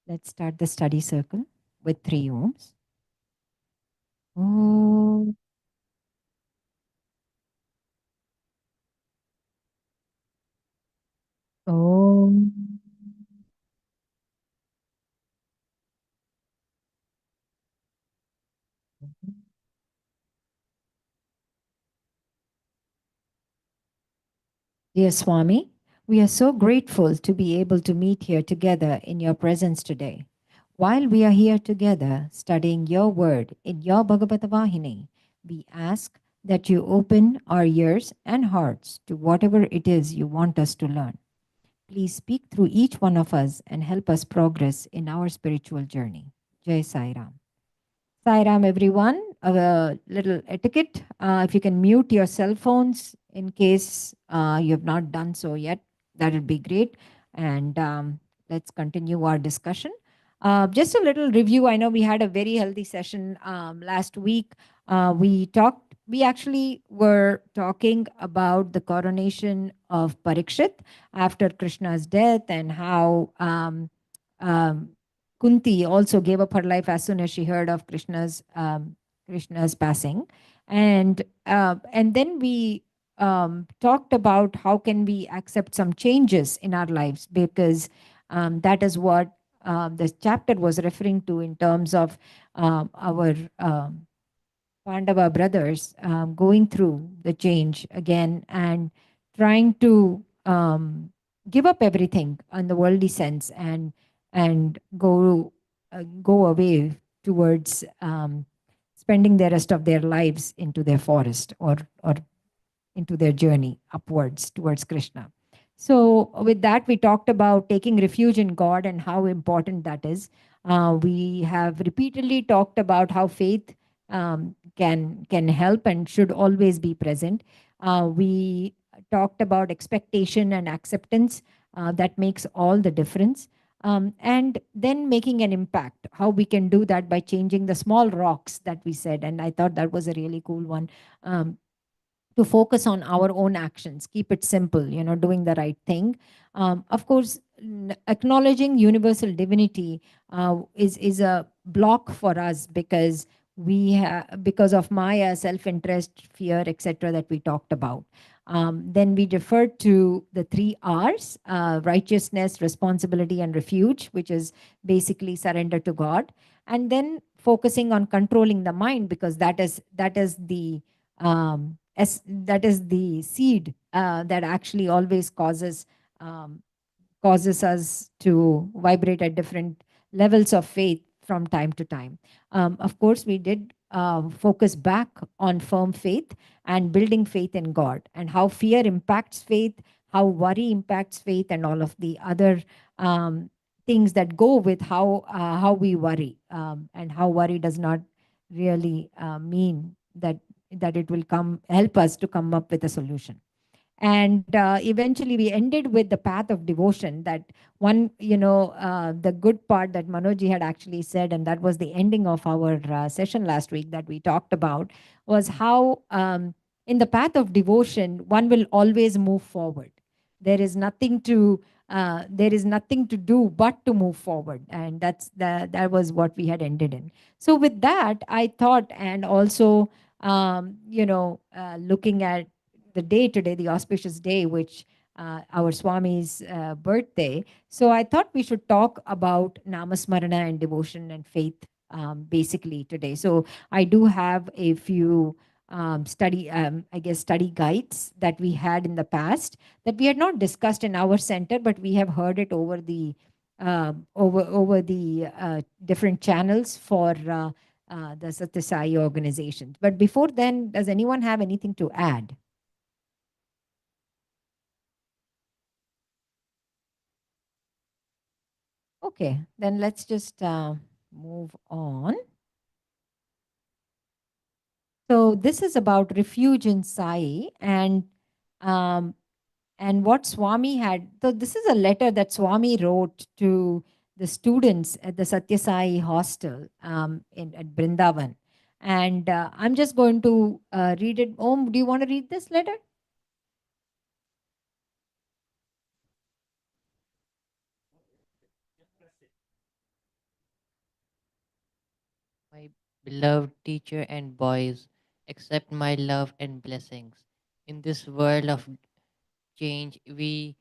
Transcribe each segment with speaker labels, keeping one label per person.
Speaker 1: Let's start the study circle with 3 ohms. Oh, oh. Dear Swami, we are so grateful to be able to meet here together in your presence today. While we are here together studying your word in your Bhagavatha Vahini, we ask that you open our ears and hearts to whatever it is you want us to learn. Please speak through each one of us and help us progress in our spiritual journey. Jai Sai Ram. Sairam, everyone. A little etiquette. If you can mute your cell phones in case you have not done so yet, that would be great. And let's continue our discussion. Just a little review. I know we had a very healthy session last week. We actually were talking about the coronation of Parikshit after Krishna's death and how um, Kunti also gave up her life as soon as she heard of Krishna's passing, and then we talked about how can we accept some changes in our lives because that is what this chapter was referring to in terms of our Pandava brothers going through the change again and trying to give up everything in the worldly sense and go away towards spending the rest of their lives into their forest or into their journey upwards towards Krishna. So, with that, we talked about taking refuge in God and how important that is. We have repeatedly talked about how faith can help and should always be present. We talked about expectation and acceptance that makes all the difference. And then making an impact, how we can do that by changing the small rocks that we said. And I thought that was a really cool one. To focus on our own actions, keep it simple, doing the right thing. Of course, acknowledging universal divinity is a block for us because because of Maya, self-interest, fear, etc., that we talked about. Then we deferred to the 3 R's: righteousness, responsibility, and refuge, which is basically surrender to God. And then focusing on controlling the mind, because that is the seed that actually always um, causes us to vibrate at different levels of faith from time to time. Of course, we did focus back on firm faith and building faith in God, and how fear impacts faith, how worry impacts faith, and all of the other um, things that go with how we worry, and how worry does not really mean that it will come help us to come up with a solution. And eventually we ended with the path of devotion, that one, the good part that Manoji had actually said, and that was the ending of our session last week that we talked about, was how in the path of devotion one will always move forward. There is nothing to do but to move forward, and that was what we had ended in. So with that, I thought, and also looking at the day today, the auspicious day, which our Swami's birthday. So I thought we should talk about Namasmarana and devotion and faith basically today. So I do have a few study guides that we had in the past that we had not discussed in our center, but we have heard it over the different channels for the Satyasai organizations. But before then, does anyone have anything to add? Okay, then let's just move on. So this is about refuge in Sai, um, and what Swami had. So this is a letter that Swami wrote to the students at the Satya Sai hostel at Brindavan, and I'm just going to read it. Om, do you want to read this letter?
Speaker 2: My beloved teacher and boys, accept my love and blessings. In this world of change, we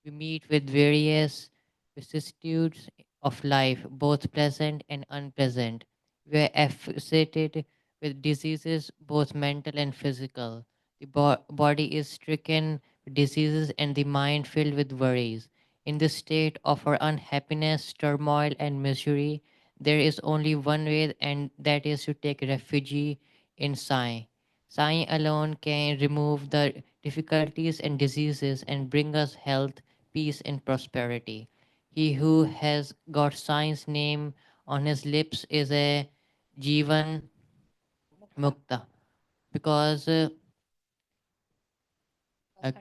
Speaker 2: meet with various vicissitudes of life, both pleasant and unpleasant. We are afflicted with diseases, both mental and physical. The body is stricken with diseases and the mind filled with worries. In this state of our unhappiness, turmoil, and misery, there is only one way, and that is to take refuge in Sai. Sai alone can remove the difficulties and diseases and bring us health, peace, and prosperity. He who has got Sai's name on his lips is a Jivan Mukta, because a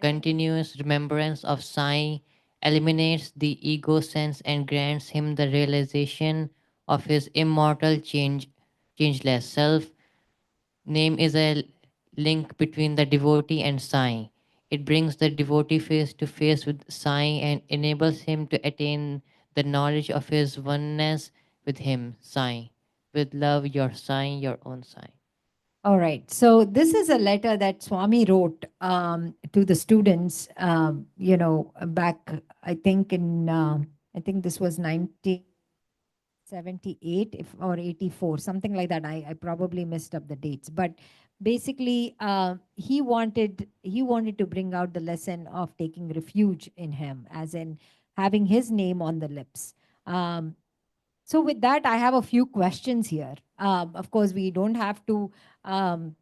Speaker 2: continuous remembrance of Sai eliminates the ego sense and grants him the realization of his immortal changeless self. Name is a link between the devotee and Sai. It brings the devotee face to face with Sai and enables him to attain the knowledge of his oneness with him, Sai. With love, your Sai, your own Sai.
Speaker 1: All right. So this is a letter that Swami wrote to the students. Back I think I think this was 1978 if or 84, something like that. I probably messed up the dates, but basically he wanted to bring out the lesson of taking refuge in him, as in having his name on the lips. Um, so with that, I have a few questions here. Of course, we don't have to. Um,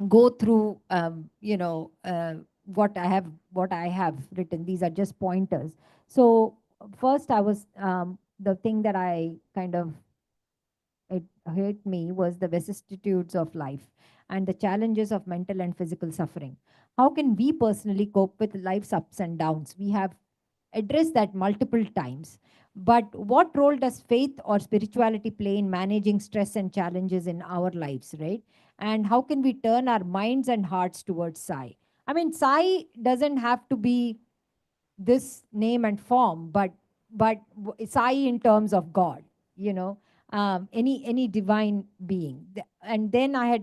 Speaker 1: Go through what I have written. These are just pointers. So first I was the thing that I kind of it hit me was the vicissitudes of life and the challenges of mental and physical suffering. How can we personally cope with life's ups and downs? We have addressed that multiple times. But what role does faith or spirituality play in managing stress and challenges in our lives, right? And how can we turn our minds and hearts towards Sai? I mean, Sai doesn't have to be this name and form, but Sai in terms of God, you know, any divine being. And then I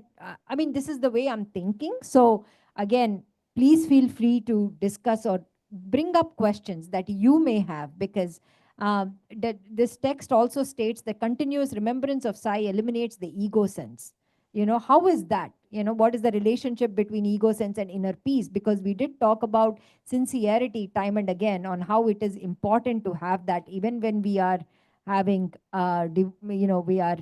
Speaker 1: mean, this is the way I'm thinking. So again, please feel free to discuss or bring up questions that you may have, because that this text also states that continuous remembrance of Sai eliminates the ego sense. How is that? What is the relationship between ego sense and inner peace? Because we did talk about sincerity time and again on how it is important to have that, even when we are having we are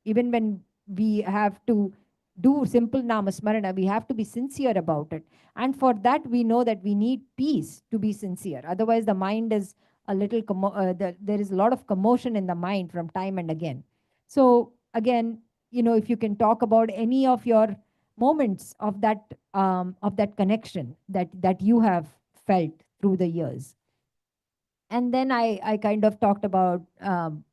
Speaker 1: even when we have to do simple namasmarana, we have to be sincere about it. And for that, we know that we need peace to be sincere. Otherwise the mind is a little there is a lot of commotion in the mind from time and again. So again, if you can talk about any of your moments of that connection that you have felt through the years. And then I kind of talked about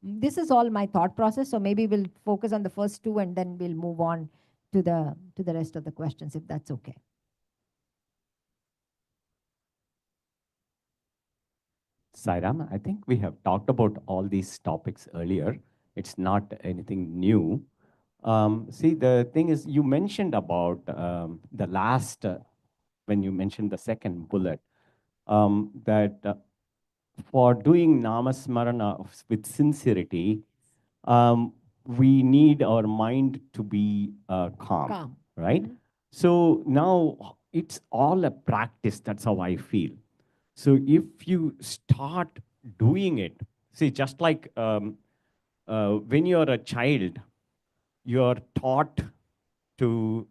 Speaker 1: this is all my thought process, so maybe we'll focus on the first two and then we'll move on to the rest of the questions, if that's okay.
Speaker 3: Sairam, I think we have talked about all these topics earlier. It's not anything new. See, the thing is, you mentioned about the last, when you mentioned the second bullet, that for doing namasmarana with sincerity, we need our mind to be calm,
Speaker 1: Calm.
Speaker 3: right? So now it's all a practice. That's how I feel. So if you start doing it, see, just like when you're a child, you're taught to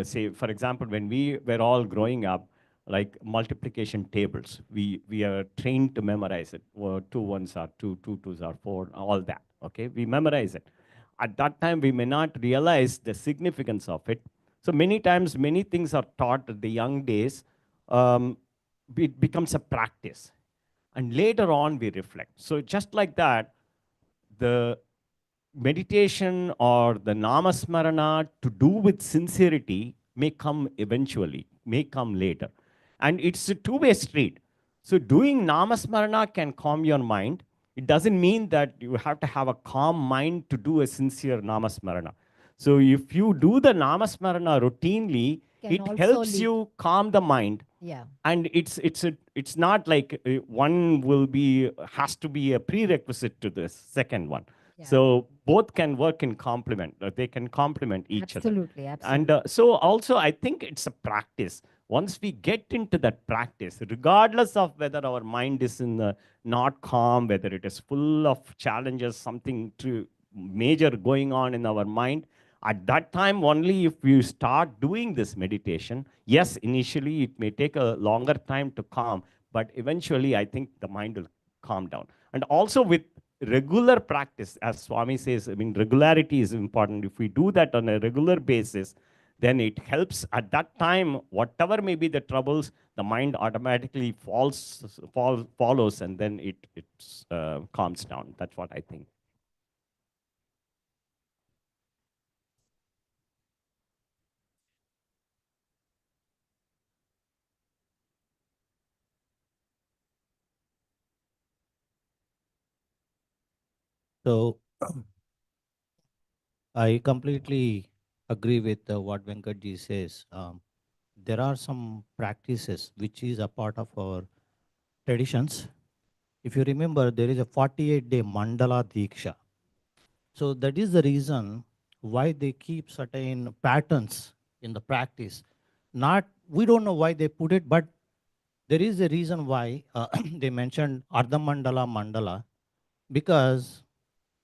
Speaker 3: say, for example, when we were all growing up, like multiplication tables, we are trained to memorize it. Well, two ones are two, two twos are four, all that. Okay, we memorize it. At that time, we may not realize the significance of it. So many times, many things are taught at the young days. Um, it becomes a practice, and later on we reflect. So just like that, the meditation or the namasmarana to do with sincerity may come eventually, may come later. And it's a two-way street. So doing namasmarana can calm your mind. It doesn't mean that you have to have a calm mind to do a sincere namasmarana. So if you do the namasmarana routinely,
Speaker 1: Can
Speaker 3: it
Speaker 1: also
Speaker 3: helps
Speaker 1: lead.
Speaker 3: you calm the mind,
Speaker 1: Yeah.
Speaker 3: and it's not like one will be has to be a prerequisite to this second one.
Speaker 1: Yeah.
Speaker 3: So both can work in complement. They can complement each other.
Speaker 1: Absolutely.
Speaker 3: And
Speaker 1: Absolutely.
Speaker 3: so also I think it's a practice. Once we get into that practice, regardless of whether our mind is in the not calm, whether it is full of challenges, something to major going on in our mind, at that time only, if you start doing this meditation, yes, initially it may take a longer time to calm, but eventually I think the mind will calm down. And also with regular practice, as Swami says, I mean, regularity is important. If we do that on a regular basis, then it helps at that time, whatever may be the troubles, the mind automatically follows, and then it calms down. That's what I think.
Speaker 4: So I completely agree with what Venkatji says. There are some practices which is a part of our traditions. If you remember, there is a 48-day Mandala Diksha. So that is the reason why they keep certain patterns in the practice. Not, we don't know why they put it, but there is a reason why they mentioned Ardha Mandala Mandala, because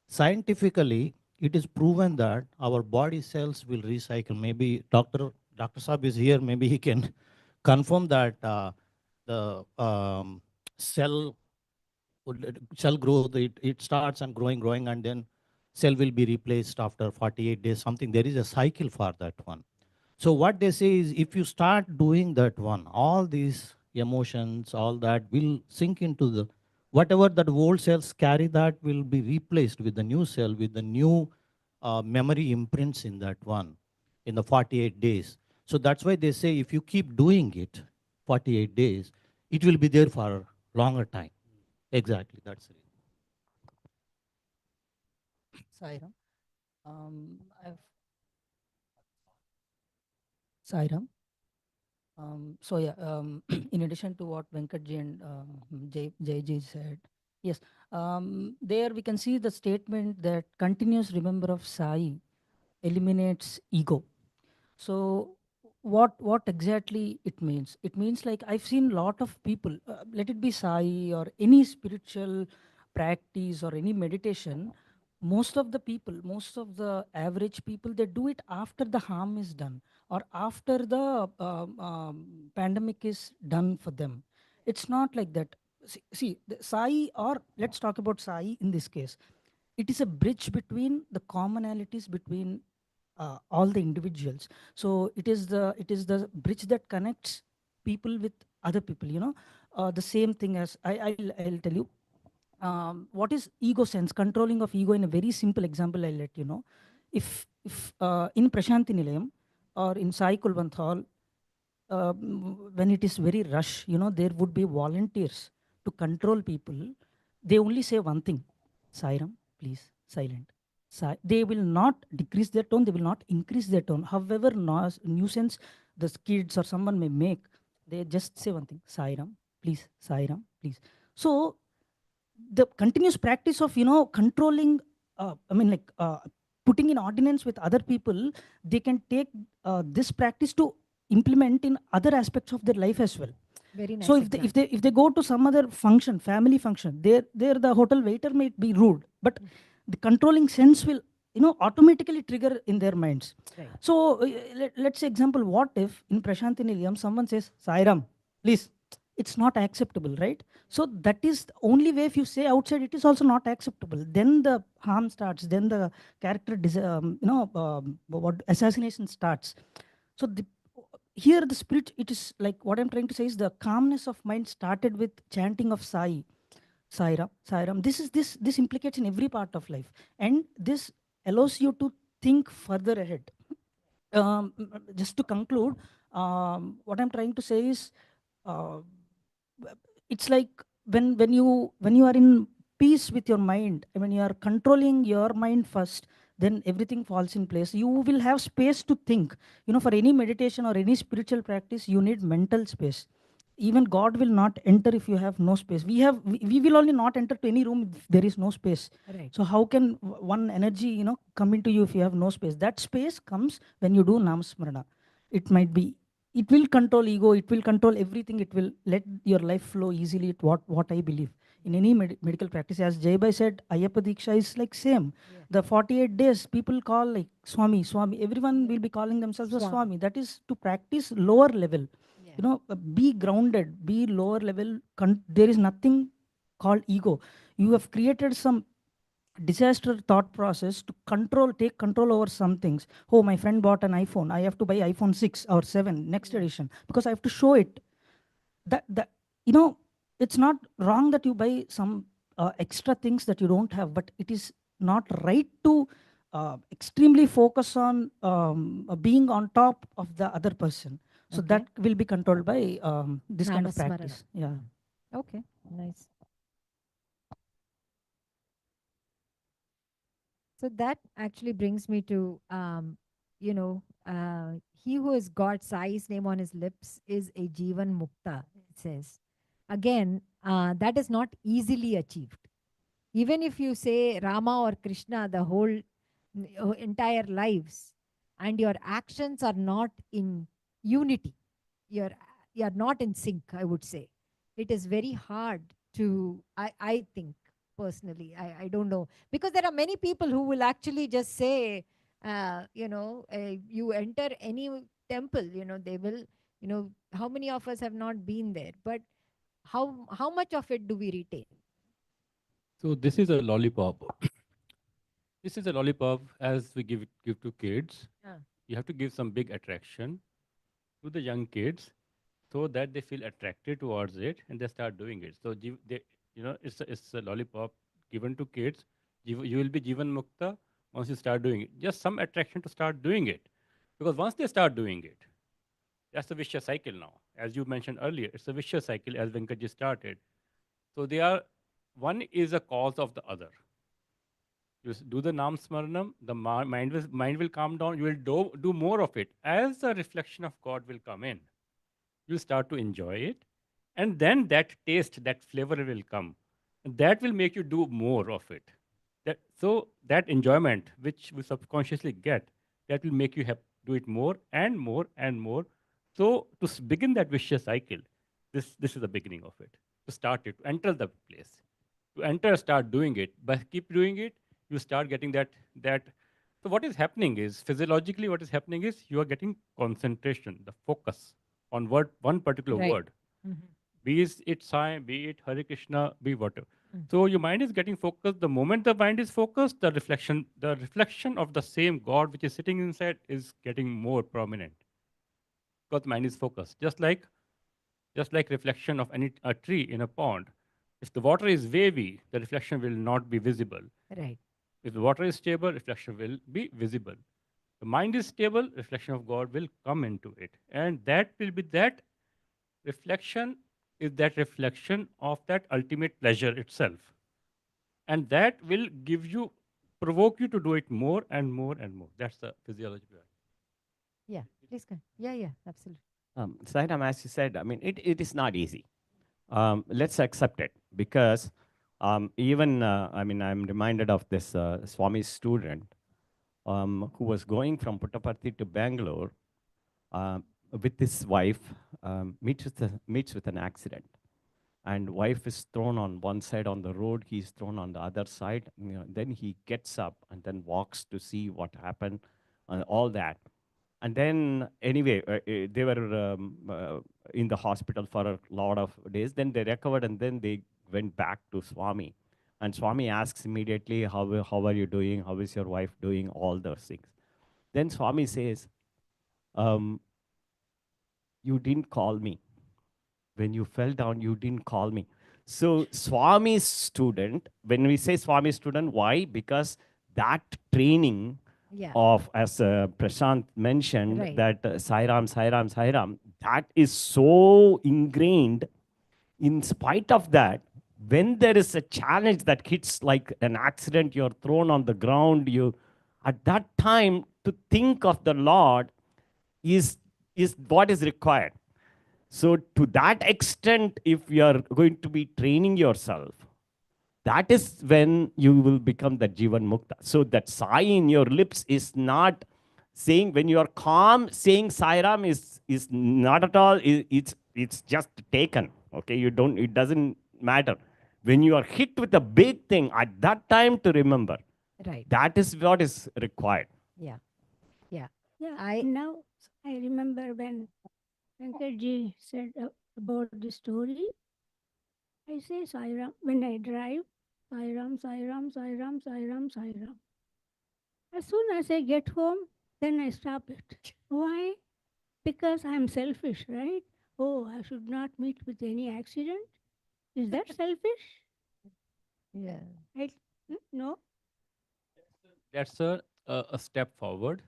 Speaker 4: scientifically it is proven that our body cells will recycle. Maybe Dr. Saab is here, maybe he can confirm that the cell cell growth, it starts and growing, and then cell will be replaced after 48 days, something. There is a cycle for that one. So what they say is, if you start doing that one, all these emotions, all that will sink into the, whatever that old cells carry, that will be replaced with the new cell, with the new memory imprints in that one, in the 48 days. So that's why they say, if you keep doing it 48 days, it will be there for a longer time. Exactly, that's it.
Speaker 5: Sairam. I've Sairam. So yeah, in addition to what Venkatji and Jayji said, yes, there we can see the statement that continuous remember of Sai eliminates ego. So what exactly it means? It means, like, I've seen a lot of people, let it be Sai or any spiritual practice or any meditation. Most of the people, most of the average people, they do it after the harm is done, or after the pandemic is done for them. It's not like that. See, the Sai, or let's talk about Sai in this case. It is a bridge between the commonalities between all the individuals. So it is the bridge that connects people with other people, the same thing as I'll tell you what is ego sense, controlling of ego, in a very simple example. I'll let you know. If in Prashanti Nilayam or in Sai Kulwant Hall, when it is very rush, there would be volunteers to control people. They only say one thing: Sairam, please, silent. They will not decrease their tone, they will not increase their tone. However nuisance the kids or someone may make, they just say one thing: Sairam, please, Sairam, please. So the continuous practice of controlling, putting in ordinance with other people, they can take this practice to implement in other aspects of their life as well.
Speaker 1: Very
Speaker 5: So
Speaker 1: nice
Speaker 5: if they go to some other function, family function, there the hotel waiter might be rude, but the controlling sense will automatically trigger in their minds.
Speaker 1: Right.
Speaker 5: So let's say example, what if in Prashanti Nilayam someone says Sairam, please? It's not acceptable, right? So that is the only way. If you say outside, it is also not acceptable. Then the harm starts. Then the character, what assassination starts. So here the spirit, it is like, what I'm trying to say is, the calmness of mind started with chanting of Sai, Sairam, Sairam. This implicates in every part of life, and this allows you to think further ahead. Just to conclude, what I'm trying to say is, uh, it's like when you are in peace with your mind, I mean, you are controlling your mind first, then everything falls in place. You will have space to think. For any meditation or any spiritual practice, you need mental space. Even God will not enter if you have no space. We will only not enter to any room if there is no space.
Speaker 1: Right.
Speaker 5: So how can one energy come into you if you have no space? That space comes when you do namasmarana. It might be, it will control ego, it will control everything, it will let your life flow easily. What I believe in any medical practice, as Jaibai said, Ayyappa Diksha is like same.
Speaker 1: Yeah.
Speaker 5: The 48 days people call like Swami, Swami, everyone
Speaker 1: Yeah.
Speaker 5: will be calling themselves a
Speaker 1: Swami.
Speaker 5: Swami. That is to practice lower level.
Speaker 1: Yeah.
Speaker 5: Be grounded, be lower level. There is nothing called ego. You have created some disaster thought process to take control over some things. Oh, my friend bought an iPhone, I have to buy iPhone 6 or 7 next
Speaker 1: Yeah.
Speaker 5: edition because I have to show it. That you know it's not wrong that you buy some extra things that you don't have, but it is not right to extremely focus on being on top of the other person. So
Speaker 1: Okay.
Speaker 5: that will be controlled by this kind of
Speaker 1: Namasmarana.
Speaker 5: practice. Yeah.
Speaker 1: Okay. Nice. So that actually brings me to, he who has got Sai's name on his lips is a Jivan Mukta, it says. Again, that is not easily achieved. Even if you say Rama or Krishna the whole entire lives, and your actions are not in unity, you're you're not in sync, I would say. It is very hard to, I think personally, I don't know, because there are many people who will actually just say, you enter any temple, they will, how many of us have not been there, but how much of it do we retain?
Speaker 6: So this is a lollipop. This is a lollipop as we give to kids.
Speaker 1: Ah,
Speaker 6: You have to give some big attraction to the young kids so that they feel attracted towards it and they start doing it. So it's a lollipop given to kids. You will be Jivan Mukta once you start doing it. Just some attraction to start doing it. Because once they start doing it, that's a vicious cycle now. As you mentioned earlier, it's a vicious cycle as Venkatji started. So they are, one is a cause of the other. You do the Nam Smaranam, the mind will calm down. You will do more of it. As the reflection of God will come in, you'll start to enjoy it. And then that taste, that flavor will come. And that will make you do more of it. So that enjoyment, which we subconsciously get, that will make you do it more and more and more. So to begin that vicious cycle, this is the beginning of it. To start it, to enter the place, to enter, start doing it. But keep doing it, you start getting that. So what is happening is physiologically, what is happening is you are getting concentration, the focus on one particular
Speaker 1: right.
Speaker 6: word,
Speaker 1: Mhm.
Speaker 6: be it Sai, be it Hare Krishna, be whatever.
Speaker 1: Mm.
Speaker 6: So your mind is getting focused. The moment the mind is focused, the reflection of the same God which is sitting inside is getting more prominent because mind is focused. Just like reflection of a tree in a pond. If the water is wavy, the reflection will not be visible.
Speaker 1: Right.
Speaker 6: If the water is stable, reflection will be visible. The mind is stable, reflection of God will come into it. And that will be that reflection is that reflection of that ultimate pleasure itself. And that will provoke you to do it more and more and more. That's the physiology.
Speaker 1: Yeah. Please go. Yeah, yeah, absolutely.
Speaker 3: Sairam, as you said, I mean, it is not easy. Let's accept it because even, I mean, I'm reminded of this Swami student who was going from Puttaparthi to Bangalore with his wife, meets with an accident. And wife is thrown on one side on the road, he's thrown on the other side. Then he gets up and then walks to see what happened, and all that. And then anyway, they were in the hospital for a lot of days. Then they recovered, and then they went back to Swami. And Swami asks immediately, how are you doing? How is your wife doing? All those things. Then Swami says, um, you didn't call me. When you fell down, you didn't call me. So Swami's student, when we say Swami student, why? Because that training
Speaker 1: Yeah.
Speaker 3: of, as Prashant mentioned,
Speaker 1: Right.
Speaker 3: that Sairam, that is so ingrained. In spite of that, when there is a challenge that hits like an accident, you're thrown on the ground, you at that time to think of the Lord is what is required. So to that extent, if you are going to be training yourself, that is when you will become the Jivan Mukta. So that Sai in your lips is not saying, when you are calm, saying Sairam is not at all, it's just taken. Okay, you don't, it doesn't matter. When you are hit with a big thing, at that time to remember,
Speaker 1: Right.
Speaker 3: that is what is required.
Speaker 1: Yeah. Yeah.
Speaker 7: Yeah,
Speaker 1: I
Speaker 7: now I remember when Venkatji said about the story. I say Sairam when I drive. Sairam, Sairam, Sairam, Sairam, Sairam. As soon as I get home, then I stop it. Why? Because I'm selfish, right? Oh, I should not meet with any accident. Is that selfish?
Speaker 1: yeah.
Speaker 7: I, no.
Speaker 6: That's a step forward.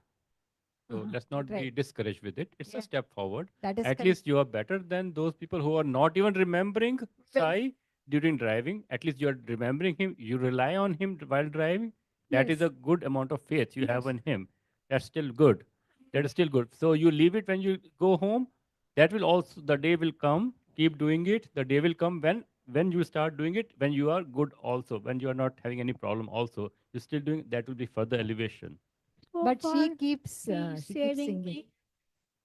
Speaker 6: So
Speaker 7: Uh-huh.
Speaker 6: let's not be
Speaker 1: Right.
Speaker 6: discouraged with it. It's a
Speaker 1: Yeah.
Speaker 6: step forward.
Speaker 1: That is
Speaker 6: At
Speaker 1: correct.
Speaker 6: least you are better than those people who are not even remembering
Speaker 1: Well,
Speaker 6: Sai during driving. At least you are remembering him. You rely on him while driving. That is
Speaker 7: Yes.
Speaker 6: a good amount of faith you have
Speaker 7: Yes.
Speaker 6: in him. That's still good. That is still good. So you leave it when you go home. That will also, the day will come. Keep doing it. The day will come when you start doing it, when you are good also, when you are not having any problem also. You're still doing, that will be further elevation.
Speaker 7: So
Speaker 1: but
Speaker 7: far,
Speaker 1: she keeps
Speaker 7: saving
Speaker 1: singing.
Speaker 7: me.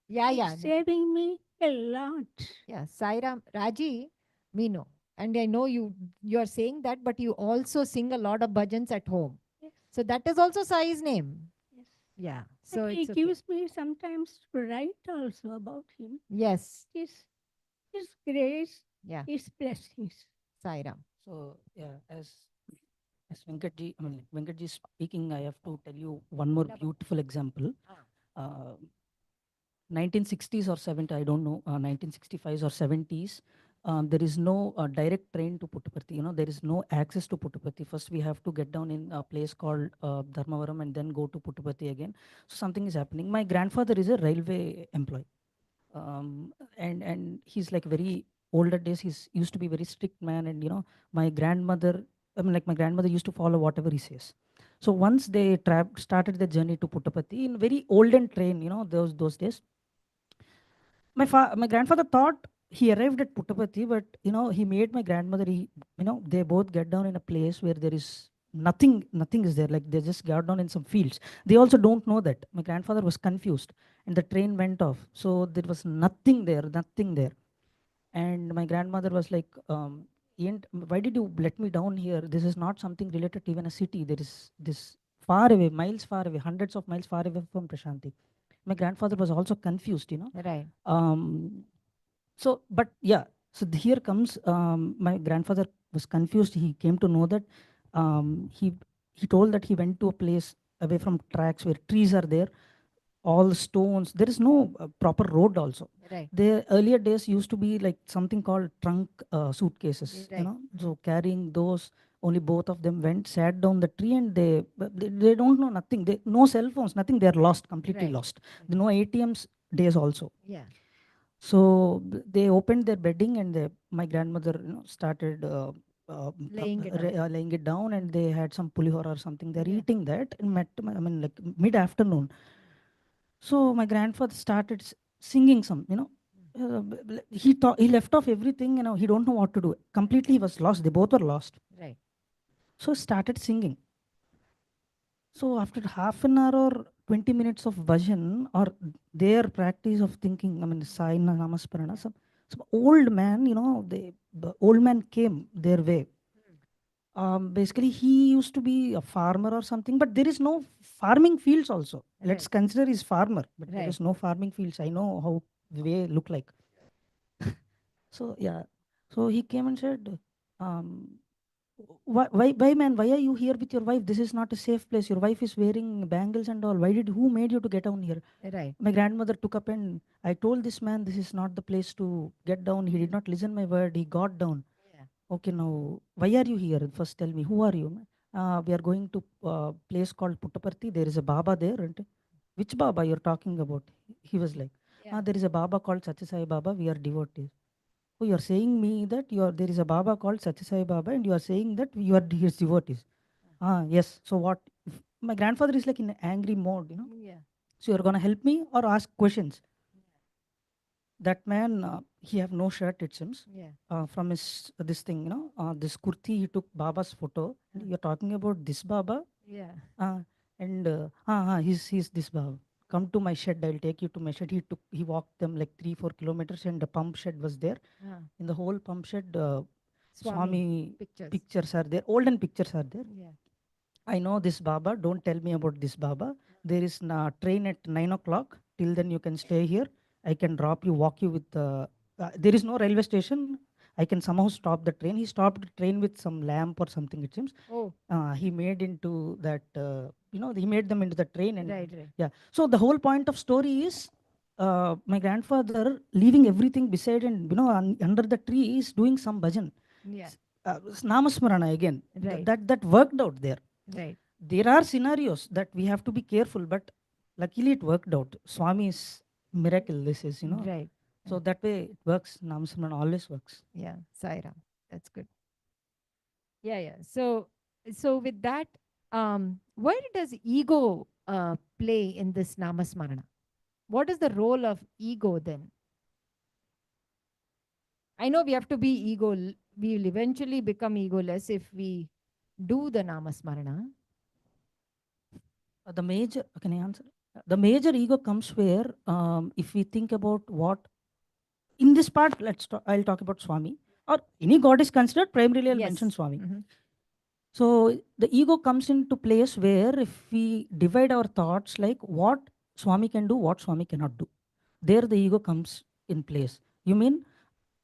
Speaker 1: Yeah,
Speaker 7: He's
Speaker 1: yeah.
Speaker 7: saving me a lot.
Speaker 1: Yeah, Sairam, Raji, we know. And I know you're saying that, but you also sing a lot of bhajans at home.
Speaker 7: Yes.
Speaker 1: So that is also Sai's name.
Speaker 7: Yes.
Speaker 1: Yeah.
Speaker 7: And
Speaker 1: So
Speaker 7: he
Speaker 1: it's okay.
Speaker 7: gives me sometimes to write also about him.
Speaker 1: Yes.
Speaker 7: His grace,
Speaker 1: Yeah.
Speaker 7: his blessings.
Speaker 1: Sairam.
Speaker 5: So yeah, as Venkatji, I mean, like Venkatji is speaking, I have to tell you one more beautiful example. Uh, 1960s or 70s, I don't know, 1965s or 70s. There is no direct train to Puttaparthi. There is no access to Puttaparthi. First, we have to get down in a place called Dharmavaram and then go to Puttaparthi again. So something is happening. My grandfather is a railway employee, and he's like very older days. He's used to be very strict man, and my grandmother. I mean, like my grandmother used to follow whatever he says. So once they started the journey to Puttaparthi in very olden train, those days, my grandfather thought he arrived at Puttaparthi, but he made my grandmother. They both get down in a place where there is nothing. Nothing is there. Like they just got down in some fields. They also don't know that. My grandfather was confused, and the train went off. So there was nothing there. Nothing there. And my grandmother was like, why did you let me down here? This is not something related to even a city. There is this far away, miles far away, hundreds of miles far away from Prashanti. My grandfather was also confused.
Speaker 1: Right.
Speaker 5: So, but yeah, so here comes my grandfather was confused. He came to know that he told that he went to a place away from tracks where trees are there, all stones. There is no proper road also.
Speaker 1: Right.
Speaker 5: The earlier days used to be like something called trunk suitcases.
Speaker 1: Right.
Speaker 5: So carrying those, only both of them went, sat down the tree, and they don't know nothing. They no cell phones, nothing. They are lost, completely
Speaker 1: Right.
Speaker 5: lost. There no ATMs days also.
Speaker 1: Yeah.
Speaker 5: So they opened their bedding, and my grandmother started laying it down, and they had some pulihora or something. They're
Speaker 1: Yeah.
Speaker 5: eating that in I mean, like mid afternoon. So my grandfather started singing some. He thought he left off everything. He don't know what to do. Completely, he was lost. They both were lost.
Speaker 1: Right.
Speaker 5: So started singing. So after half an hour or 20 minutes of bhajan or their practice of thinking, I mean, Sai Namasparana, some old man, the old man came their way. Basically, he used to be a farmer or something, but there is no farming fields also. Let's
Speaker 1: Right.
Speaker 5: consider he's farmer, but there
Speaker 1: Right.
Speaker 5: is no farming fields. I know how the way look like. So yeah, so he came and said, um, why, man, why are you here with your wife? This is not a safe place. Your wife is wearing bangles and all. Who made you to get down here?
Speaker 1: Right.
Speaker 5: My grandmother took up, and I told this man, this is not the place to get down. He did not listen my word. He got down.
Speaker 1: Yeah.
Speaker 5: Okay, now, why are you here? First tell me, who are you? We are going to a place called Puttaparthi. There is a Baba there. And which Baba you're talking about? He was like,
Speaker 1: Yeah.
Speaker 5: there is a Baba called Satyasai Baba. We are devotees. Oh, you are saying me that there is a Baba called Satyasai Baba, and you are saying that you are his devotees. Ah, yes. So what? If my grandfather is like in angry mode,
Speaker 1: Yeah.
Speaker 5: So you're gonna help me or ask questions? That man, he have no shirt. It seems.
Speaker 1: Yeah.
Speaker 5: From his this thing, this kurti, he took Baba's photo. And you're talking about this Baba,
Speaker 1: Yeah.
Speaker 5: and he's this Baba. Come to my shed. I'll take you to my shed. He walked them like 3-4 kilometers, and the pump shed was there. In the whole pump shed,
Speaker 1: Swami
Speaker 5: Swami
Speaker 1: pictures.
Speaker 5: pictures are there. Olden pictures are there.
Speaker 1: Yeah.
Speaker 5: I know this Baba. Don't tell me about this Baba. There is a train at 9 o'clock. Till then, you can stay here. I can drop you, walk you with. There is no railway station. I can somehow stop the train. He stopped the train with some lamp or something. It seems.
Speaker 1: Oh,
Speaker 5: He made into that. He made them into the train, and
Speaker 1: right, right.
Speaker 5: yeah. So the whole point of story is. My grandfather leaving everything beside, and under the tree is doing some bhajan.
Speaker 1: Yeah.
Speaker 5: Namasmarana again.
Speaker 1: Right.
Speaker 5: That worked out there.
Speaker 1: Right.
Speaker 5: There are scenarios that we have to be careful, but luckily it worked out. Swami's miracle, this is.
Speaker 1: Right.
Speaker 5: So that way it works. Namasmarana always works.
Speaker 1: Yeah. Saira. That's good. Yeah. Yeah. So with that, where does ego play in this namasmarana? What is the role of ego then? I know we have to be we will eventually become egoless if we do the namasmarana.
Speaker 5: The major, can I answer? The major ego comes where, if we think about what, in this part, I'll talk about Swami, or any god is considered, primarily I'll mention Swami.
Speaker 1: Mhm.
Speaker 5: So the ego comes into place where if we divide our thoughts like what Swami can do, what Swami cannot do, there the ego comes in place. You mean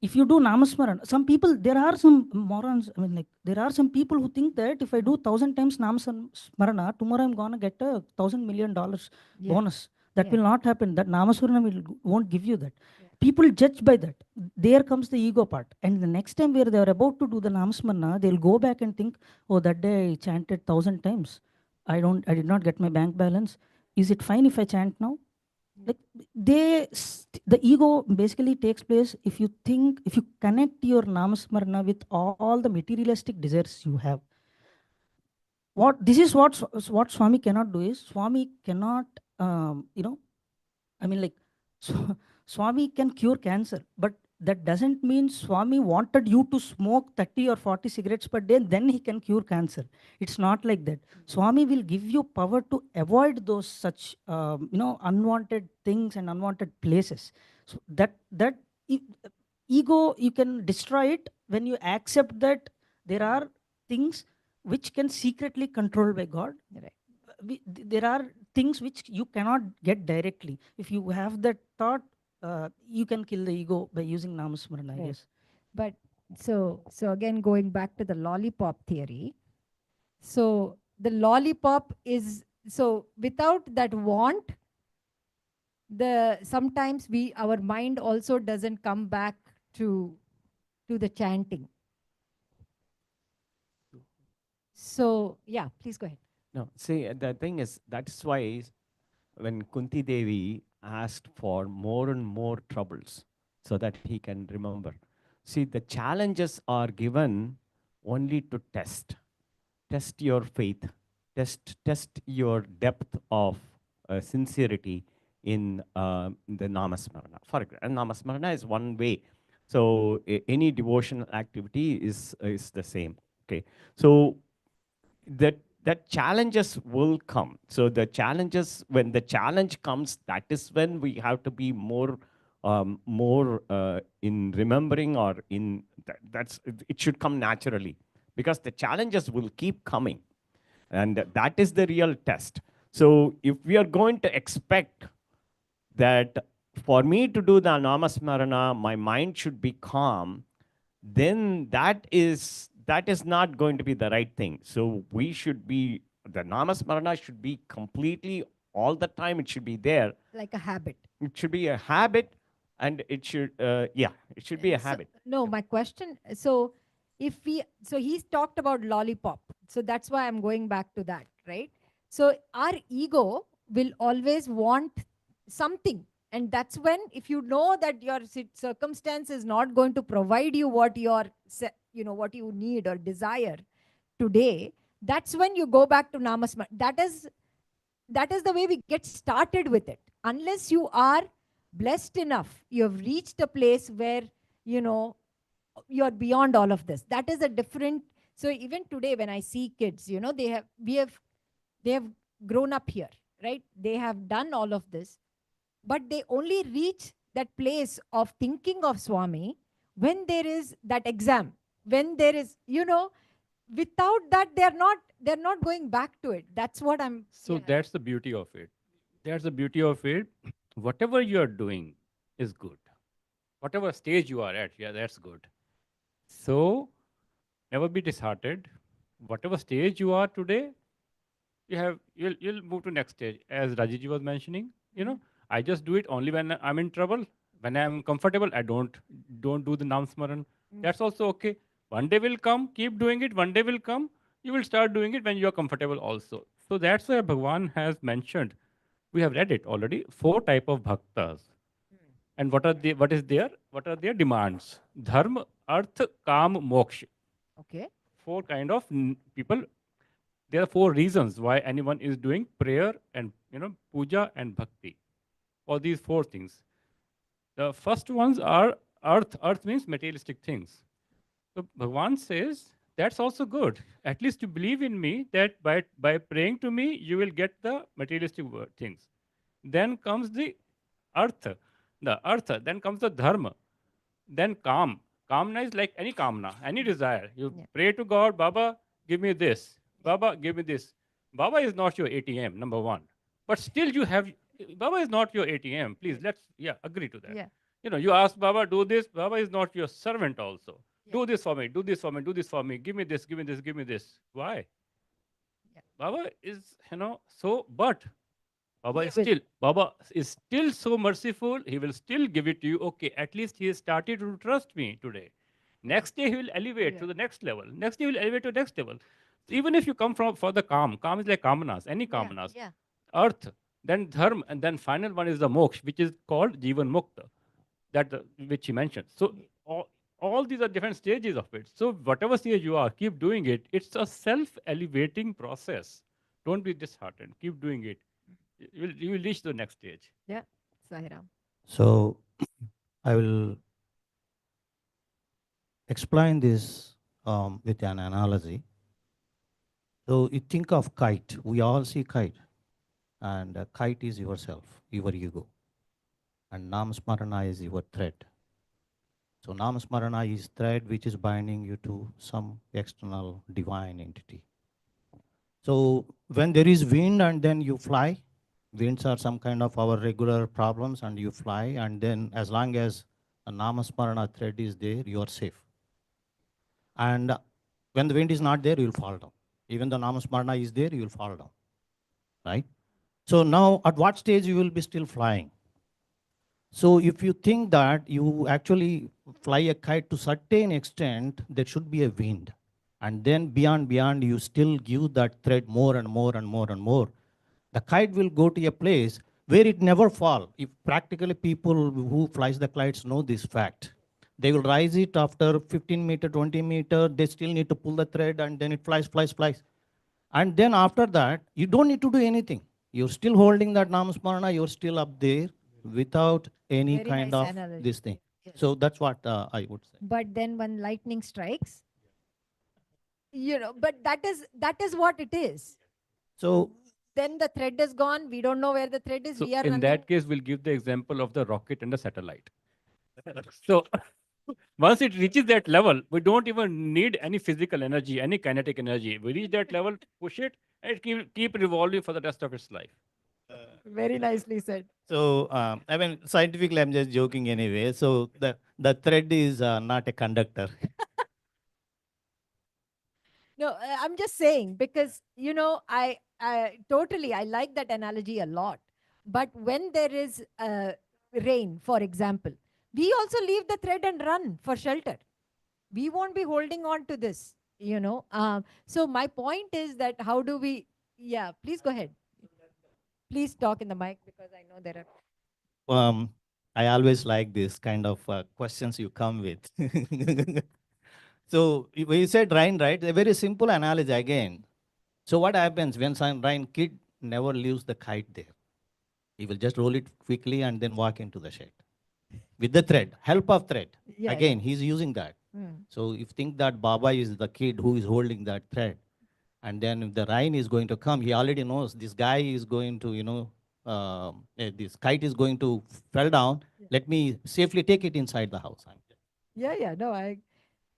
Speaker 5: if you do namasmaran, some people, there are some morons, I mean, like, there are some people who think that if I do 1,000 times namasmarana, tomorrow I'm gonna get $1,000 million
Speaker 1: Yeah.
Speaker 5: bonus. That
Speaker 1: Yeah.
Speaker 5: will not happen. That namasmarana won't give you that. People judge by that. There comes the ego part. And the next time where they are about to do the namasmarana, they'll go back and think, oh, that day I chanted 1,000 times. I did not get my bank balance. Is it fine if I chant now? Like the ego basically takes place if you connect your namasmarana with all the materialistic desires you have. This is what Swami cannot do is Swami cannot I mean, like, Swami can cure cancer, but that doesn't mean Swami wanted you to smoke 30 or 40 cigarettes per day, then he can cure cancer. It's not like that. Swami will give you power to avoid those such, unwanted things and unwanted places. So that e- ego, you can destroy it when you accept that there are things which can secretly controlled by God.
Speaker 1: Right.
Speaker 5: There are things which you cannot get directly. If you have that thought, you can kill the ego by using namasmarana, I
Speaker 1: Right.
Speaker 5: guess.
Speaker 1: But so again, going back to the lollipop theory. So the lollipop is, so without that want, the sometimes our mind also doesn't come back to the chanting. So yeah, please go ahead.
Speaker 3: No, see, the thing is, that's why when Kunti Devi asked for more and more troubles so that he can remember. See, the challenges are given only to test your faith, test your depth of sincerity in the namasmarana. For example, namasmarana is one way. So any devotional activity is the same. Okay, so that challenges will come. So the challenges, when the challenge comes, that is when we have to be more in remembering, or in that's it should come naturally, because the challenges will keep coming, and that is the real test. So if we are going to expect that for me to do the namasmarana, my mind should be calm, then that is not going to be the right thing. So we should be, the namasmarana should be completely all the time. It should be there.
Speaker 1: Like a habit.
Speaker 3: It should be a habit, and it should it should be a habit.
Speaker 1: No, my question. So so he's talked about lollipop. So that's why I'm going back to that, right? So our ego will always want something, And that's when, if you know that your circumstance is not going to provide you what what you need or desire today, that's when you go back to namasmara. That is the way we get started with it. Unless you are blessed enough, you have reached a place where you know you're beyond all of this. That is a different. So even today when I see kids, they have grown up here, right? They have done all of this, but they only reach that place of thinking of Swami when there is that exam, when there is, without that they're not going back to it. That's what I'm.
Speaker 6: So that's the beauty of it. That's the beauty of it. Whatever you are doing is good. Whatever stage you are at, yeah, that's good. So never be disheartened. Whatever stage you are today, you'll move to next stage. As Rajiji was mentioning, I just do it only when I'm in trouble. When I'm comfortable, I don't do the nam smaran. That's also okay. One day will come, keep doing it. One day will come, you will start doing it when you are comfortable also. So that's why Bhagwan has mentioned. We have read it already. 4 type of bhaktas. And what are their demands? Dharma, artha, kam, moksha.
Speaker 1: Okay.
Speaker 6: 4 kind of people. There are 4 reasons why anyone is doing prayer and puja and bhakti. All these 4 things. The first ones are earth. Earth means materialistic things. So Bhagwan says that's also good. At least you believe in me that by praying to me you will get the materialistic things. Then comes the artha, Then comes the dharma. Then calm. Calmness is like any kamna, any desire. You
Speaker 1: Yeah.
Speaker 6: pray to God, Baba, give me this. Baba, give me this. Baba is not your ATM, number one. But still you have, Baba is not your ATM. Please, let's, agree to that.
Speaker 1: Yeah.
Speaker 6: You ask Baba, do this. Baba is not your servant also.
Speaker 1: Yeah.
Speaker 6: Do this for me, do this for me, do this for me. Give me this, give me this, give me this. Why?
Speaker 1: Yeah.
Speaker 6: Baba is, but
Speaker 1: He will.
Speaker 6: Baba is still so merciful. He will still give it to you. Okay, at least he has started to trust me today. Next day he will elevate to the next level. Next day he will elevate to the next level. Even if you come from for the calm is like kamanas, any
Speaker 1: Yeah.
Speaker 6: kamanas,
Speaker 1: Yeah.
Speaker 6: earth, then dharma, and then final one is the moksha, which is called jivan mukta, which he mentioned. So all these are different stages of it. So whatever stage you are, keep doing it. It's a self-elevating process. Don't be disheartened. Keep doing it. You will reach the next stage.
Speaker 1: Yeah. Sahiram.
Speaker 4: So I will explain this with an analogy. So you think of kite. We all see kite, and kite is yourself, your ego, and Nam Smarana is your thread. So Nam Smarana is thread which is binding you to some external divine entity. So when there is wind and then you fly, winds are some kind of our regular problems and you fly, and then as long as a Namasmarana thread is there, you are safe. And when the wind is not there, you'll fall down. Even the Namasmarana is there, you'll fall down. Right? So now at what stage you will be still flying? So if you think that you actually fly a kite to certain extent, there should be a wind. And then beyond, you still give that thread more and more and more and more. The kite will go to a place where it never fall. If practically people who flies the kites know this fact, they will rise it after 15 meter, 20 meter, they still need to pull the thread and then it flies. And then after that, you don't need to do anything. You're still holding that Namasmarana, you're still up there without any
Speaker 1: Very
Speaker 4: kind
Speaker 1: nice
Speaker 4: of
Speaker 1: analogy.
Speaker 4: this thing.
Speaker 1: Yes.
Speaker 4: So that's what I would say.
Speaker 1: But then when lightning strikes, but that is what it is.
Speaker 4: So
Speaker 1: Then the thread is gone. We don't know where the thread is.
Speaker 6: So
Speaker 1: We are
Speaker 6: in
Speaker 1: running.
Speaker 6: that case, we'll give the example of the rocket and the satellite. So once it reaches that level, we don't even need any physical energy, any kinetic energy. We reach that level, push it, and it keep revolving for the rest of its life.
Speaker 1: Very nicely said.
Speaker 4: So, I mean, scientifically, I'm just joking anyway. So the thread is not a conductor.
Speaker 1: No, I'm just saying because I totally I like that analogy a lot. But when there is rain, for example, we also leave the thread and run for shelter. We won't be holding on to this. So my point is that how do we? Yeah, please go ahead. Please talk in the mic because I know there are.
Speaker 4: um, I always like this kind of questions you come with. So when you said Ryan, right? A very simple analogy again. So what happens when some Ryan kid never leaves the kite there? He will just roll it quickly and then walk into the shed with the thread, help of thread.
Speaker 1: Yeah,
Speaker 4: Again, he's using that.
Speaker 1: Mm.
Speaker 4: So if you think that Baba is the kid who is holding that thread, and then if the Ryan is going to come, he already knows this guy is going to, this kite is going to fell down. Let me safely take it inside the house.
Speaker 1: Yeah. No,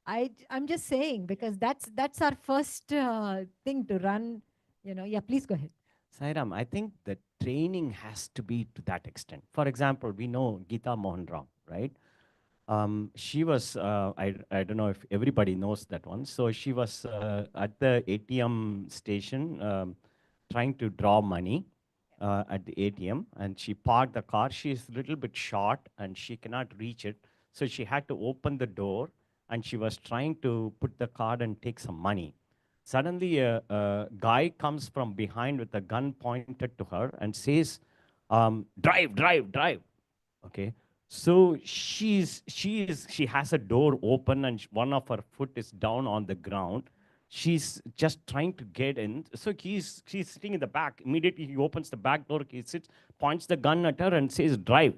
Speaker 1: I'm just saying because that's our first thing to run. Yeah. Please go ahead.
Speaker 3: Sairam, I think the training has to be to that extent. For example, we know Geeta Mohan Ram, right? She was, I don't know if everybody knows that one. So she was at the ATM station trying to draw money at the ATM, and she parked the car. She's a little bit short and she cannot reach it. So she had to open the door and she was trying to put the card and take some money. Suddenly, a guy comes from behind with a gun pointed to her and says, drive, drive, drive. Okay. So she has a door open and one of her foot is down on the ground. She's just trying to get in. So she's sitting in the back. Immediately he opens the back door. He sits, points the gun at her and says, drive.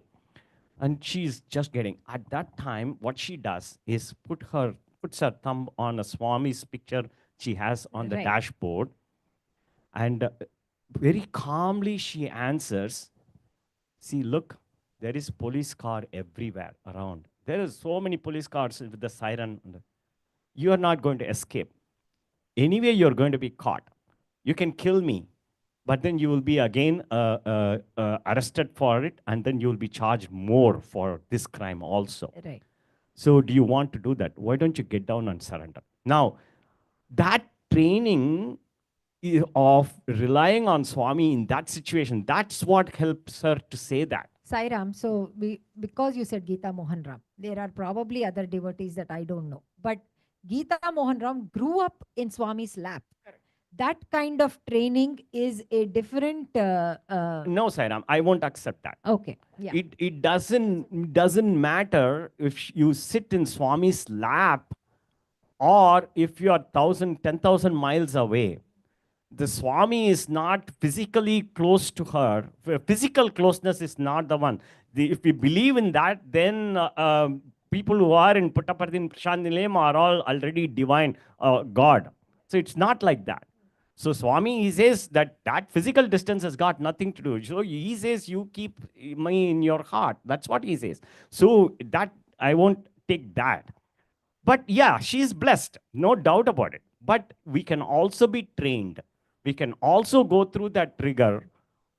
Speaker 3: And she's just getting. At that time, what she does is puts her thumb on a Swami's picture she has on the
Speaker 1: Right.
Speaker 3: dashboard, and very calmly she answers, see, look, there is police car everywhere around. There is so many police cars with the siren. You are not going to escape. Anyway, you're going to be caught. You can kill me, but then you will be again arrested for it, and then you will be charged more for this crime also.
Speaker 1: Right.
Speaker 3: So do you want to do that? Why don't you get down and surrender? Now, that training of relying on Swami in that situation, that's what helps her to say that.
Speaker 1: Sairam, so because you said Geeta Mohan Ram, there are probably other devotees that I don't know. But Geeta Mohan Ram grew up in Swami's lap. That kind of training is a different.
Speaker 3: No, Sairam, I won't accept that.
Speaker 1: Okay. Yeah.
Speaker 3: It doesn't matter if you sit in Swami's lap or if you are 10,000 miles away. The Swami is not physically close to her. Physical closeness is not the one. If we believe in that, then people who are in Puttaparthi and Prashant Nilayam are all already divine God. So it's not like that. So Swami, he says that physical distance has got nothing to do. So he says, you keep me in your heart. That's what he says. So that I won't take that. But yeah, she is blessed, no doubt about it. But we can also be trained. We can also go through that trigger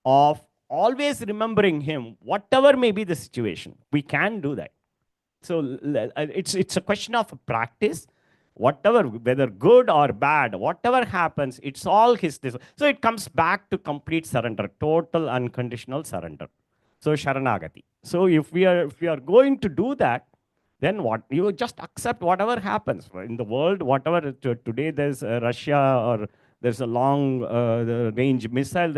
Speaker 3: of always remembering him, whatever may be the situation. We can do that. So it's a question of practice. Whatever, whether good or bad, whatever happens, it's all his. So it comes back to complete surrender, total unconditional surrender. So Sharanagati. So if we are going to do that, then what you just accept whatever happens in the world. Whatever today there's Russia or there's a long range missile.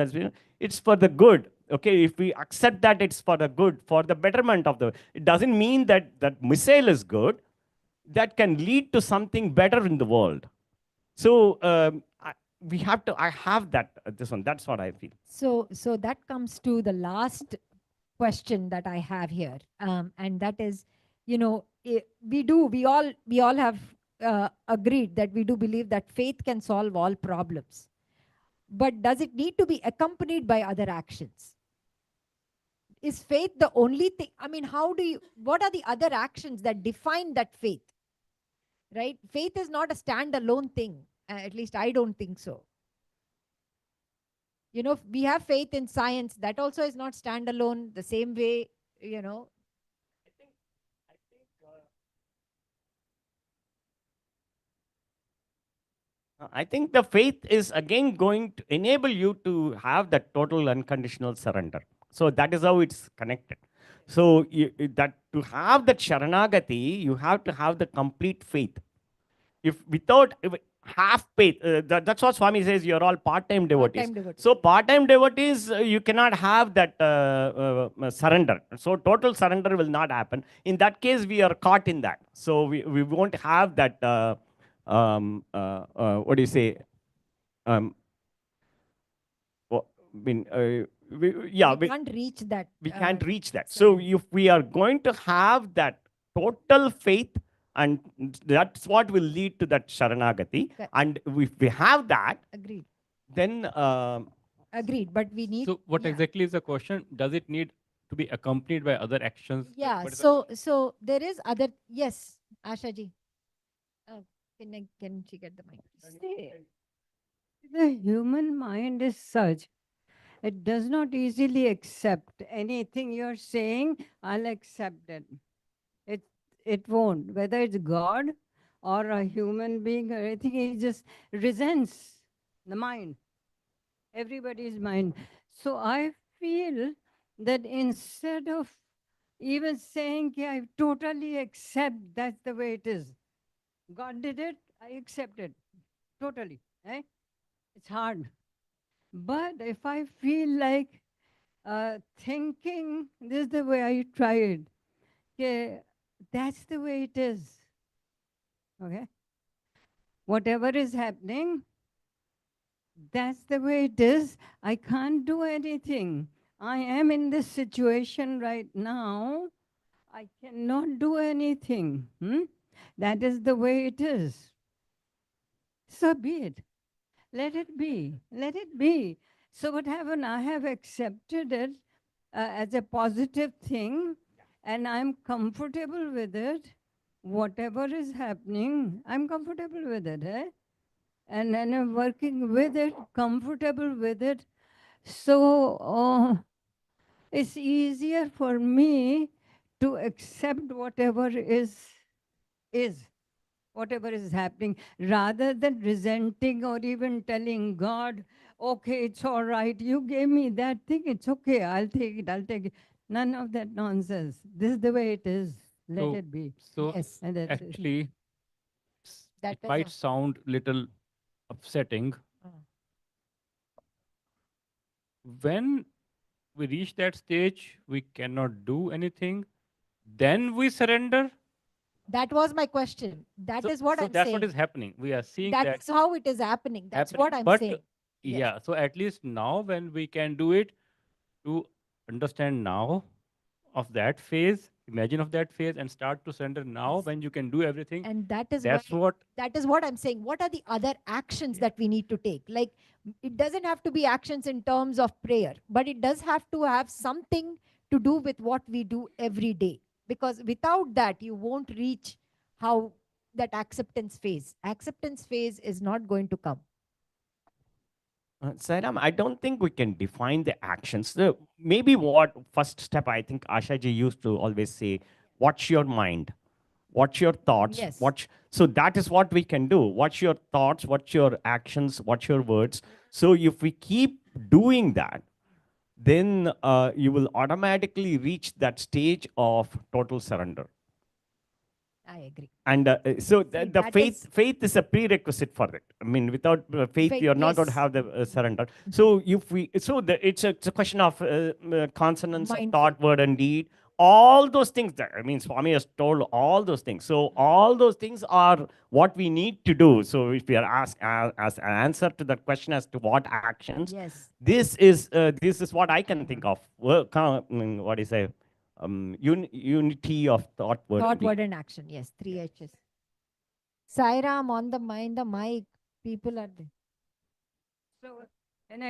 Speaker 3: It's for the good. Okay, if we accept that it's for the good, for the betterment of the, it doesn't mean that that missile is good. That can lead to something better in the world. So we have to. I have that this one. That's what I feel.
Speaker 1: So that comes to the last question that I have here, and that is, we all have agreed that we do believe that faith can solve all problems, but does it need to be accompanied by other actions? Is faith the only thing? I mean, what are the other actions that define that faith? Right? Faith is not a standalone thing. At least I don't think so. We have faith in science. That also is not standalone the same way,
Speaker 3: I think the faith is again going to enable you to have that total unconditional surrender. So that is how it's connected. So that to have that Sharanagati, you have to have the complete faith. If half faith. That's what Swami says. You're all part-time devotees.
Speaker 1: Part-time devotee.
Speaker 3: So part-time devotees, you cannot have that surrender. So total surrender will not happen. In that case, we are caught in that. So we won't have that. What do you say? Um, I mean, yeah,
Speaker 1: We can't reach that.
Speaker 3: we can't reach that. So if we are going to have that total faith, and that's what will lead to that Sharanagati.
Speaker 1: Correct.
Speaker 3: And if we have that,
Speaker 1: Agreed.
Speaker 3: then
Speaker 1: Agreed. But we need.
Speaker 6: So what
Speaker 1: yeah.
Speaker 6: exactly is the question? Does it need to be accompanied by other actions?
Speaker 1: Yeah.
Speaker 6: What is the
Speaker 1: So there is other. Yes, Asha ji. Can she get the mic?
Speaker 8: See, the human mind is such, it does not easily accept anything you're saying, I'll accept it. It, it won't. Whether it's God or a human being or anything, it just resents the mind, everybody's mind. So I feel that instead of even saying, "Yeah, I totally accept that's the way it is," God did it, I accept it totally. Right? It's hard. But if I feel like thinking this is the way I tried, okay, that's the way it is. Okay? Whatever is happening, that's the way it is. I can't do anything. I am in this situation right now. I cannot do anything. That is the way it is. So be it. Let it be. Let it be. So what happened? I have accepted it as a positive thing, and I'm comfortable with it. Whatever is happening, I'm comfortable with it. And then I'm working with it, comfortable with it. So it's easier for me to accept whatever is whatever is happening, rather than resenting or even telling God, okay, it's all right, you gave me that thing, it's okay, I'll take it. None of that nonsense. This is the way it is. Let
Speaker 6: So-
Speaker 8: it be.
Speaker 6: So
Speaker 1: Yes.
Speaker 8: And that's it.
Speaker 6: actually,
Speaker 1: That
Speaker 6: it
Speaker 1: was
Speaker 6: might sound little upsetting. When we reach that stage, we cannot do anything. Then we surrender.
Speaker 1: That was my question. That is what
Speaker 6: so
Speaker 1: I'm
Speaker 6: that's
Speaker 1: saying.
Speaker 6: what is happening. We are seeing that
Speaker 1: That's how it is happening. That's
Speaker 6: happening.
Speaker 1: what I'm
Speaker 6: But
Speaker 1: saying. Yes.
Speaker 6: yeah, so at least now when we can do it, to understand now of that phase, imagine of that phase and start to surrender now
Speaker 1: Yes.
Speaker 6: when you can do everything.
Speaker 1: And that is
Speaker 6: That's
Speaker 1: why,
Speaker 6: what
Speaker 1: that is what I'm saying. What are the other actions that we need to take? Like, it doesn't have to be actions in terms of prayer, but it does have to have something to do with what we do every day. Because without that, you won't reach how that acceptance phase. Acceptance phase is not going to come.
Speaker 3: Sairam, I don't think we can define the actions. Maybe what first step I think Ashaji used to always say, watch your mind, watch your thoughts,
Speaker 1: Yes.
Speaker 3: So that is what we can do. Watch your thoughts, watch your actions, watch your words. So if we keep doing that, then you will automatically reach that stage of total surrender.
Speaker 1: I agree.
Speaker 3: And so the
Speaker 1: that
Speaker 3: faith is a prerequisite for it. I mean, without faith,
Speaker 1: Faith,
Speaker 3: you're not going to
Speaker 1: yes.
Speaker 3: have the surrender. So if we, it's a question of consonance of
Speaker 1: Mindful.
Speaker 3: thought, word, and deed. All those things. I mean, Swami has told all those things. So all those things are what we need to do. So if we are asked as an answer to that question as to what actions,
Speaker 1: Yes.
Speaker 3: this is what I can think of. What is a unity of thought, word, and
Speaker 1: Thought,
Speaker 3: deed.
Speaker 1: word, and action. Yes. 3 H's. Sairam on the mic. People are there.
Speaker 8: So, and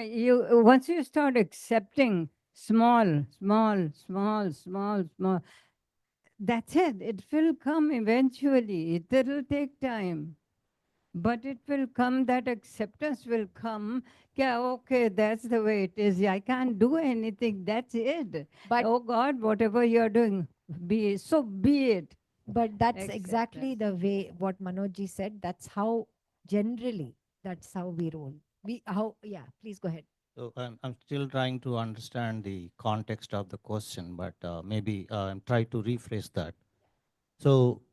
Speaker 8: once you start accepting small, that's it. It will come eventually. It will take time. But it will come, that acceptance will come. Yeah, okay, that's the way it is. I can't do anything. That's it.
Speaker 1: But
Speaker 8: Oh God, whatever you're doing, be it.
Speaker 1: But that's
Speaker 8: Accept
Speaker 1: exactly
Speaker 8: that.
Speaker 1: the way what Manojji said. That's how generally, that's how we roll. Yeah, please go ahead.
Speaker 4: So I'm still trying to understand the context of the question, but maybe I'm trying to rephrase that. So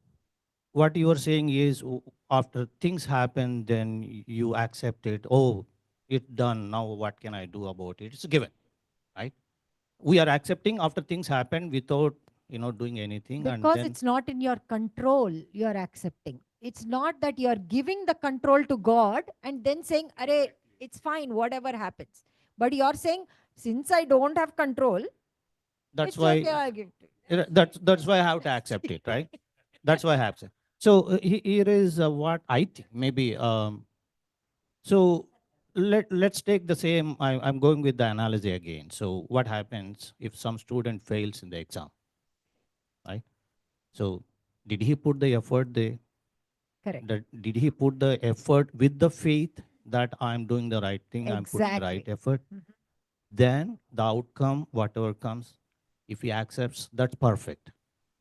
Speaker 4: what you are saying is after things happen, then you accept it. Oh, it's done. Now what can I do about it? It's a given, right? We are accepting after things happen without doing anything, and
Speaker 1: Because
Speaker 4: then
Speaker 1: it's not in your control, you're accepting. It's not that you're giving the control to God and then saying, Arey, it's fine, whatever happens. But you're saying, since I don't have control,
Speaker 4: that's
Speaker 1: it's okay,
Speaker 4: why
Speaker 1: I'll give it.
Speaker 4: that's why I have to accept it, right? That's why I have to. So here is what I think. Maybe so. Let's take the same. I'm going with the analogy again. So what happens if some student fails in the exam, right? So did he put the effort there?
Speaker 1: Correct.
Speaker 4: Did he put the effort with the faith that I'm doing the right thing? I'm putting the right
Speaker 1: Exactly.
Speaker 4: effort. Then the outcome, whatever comes, if he accepts, that's perfect.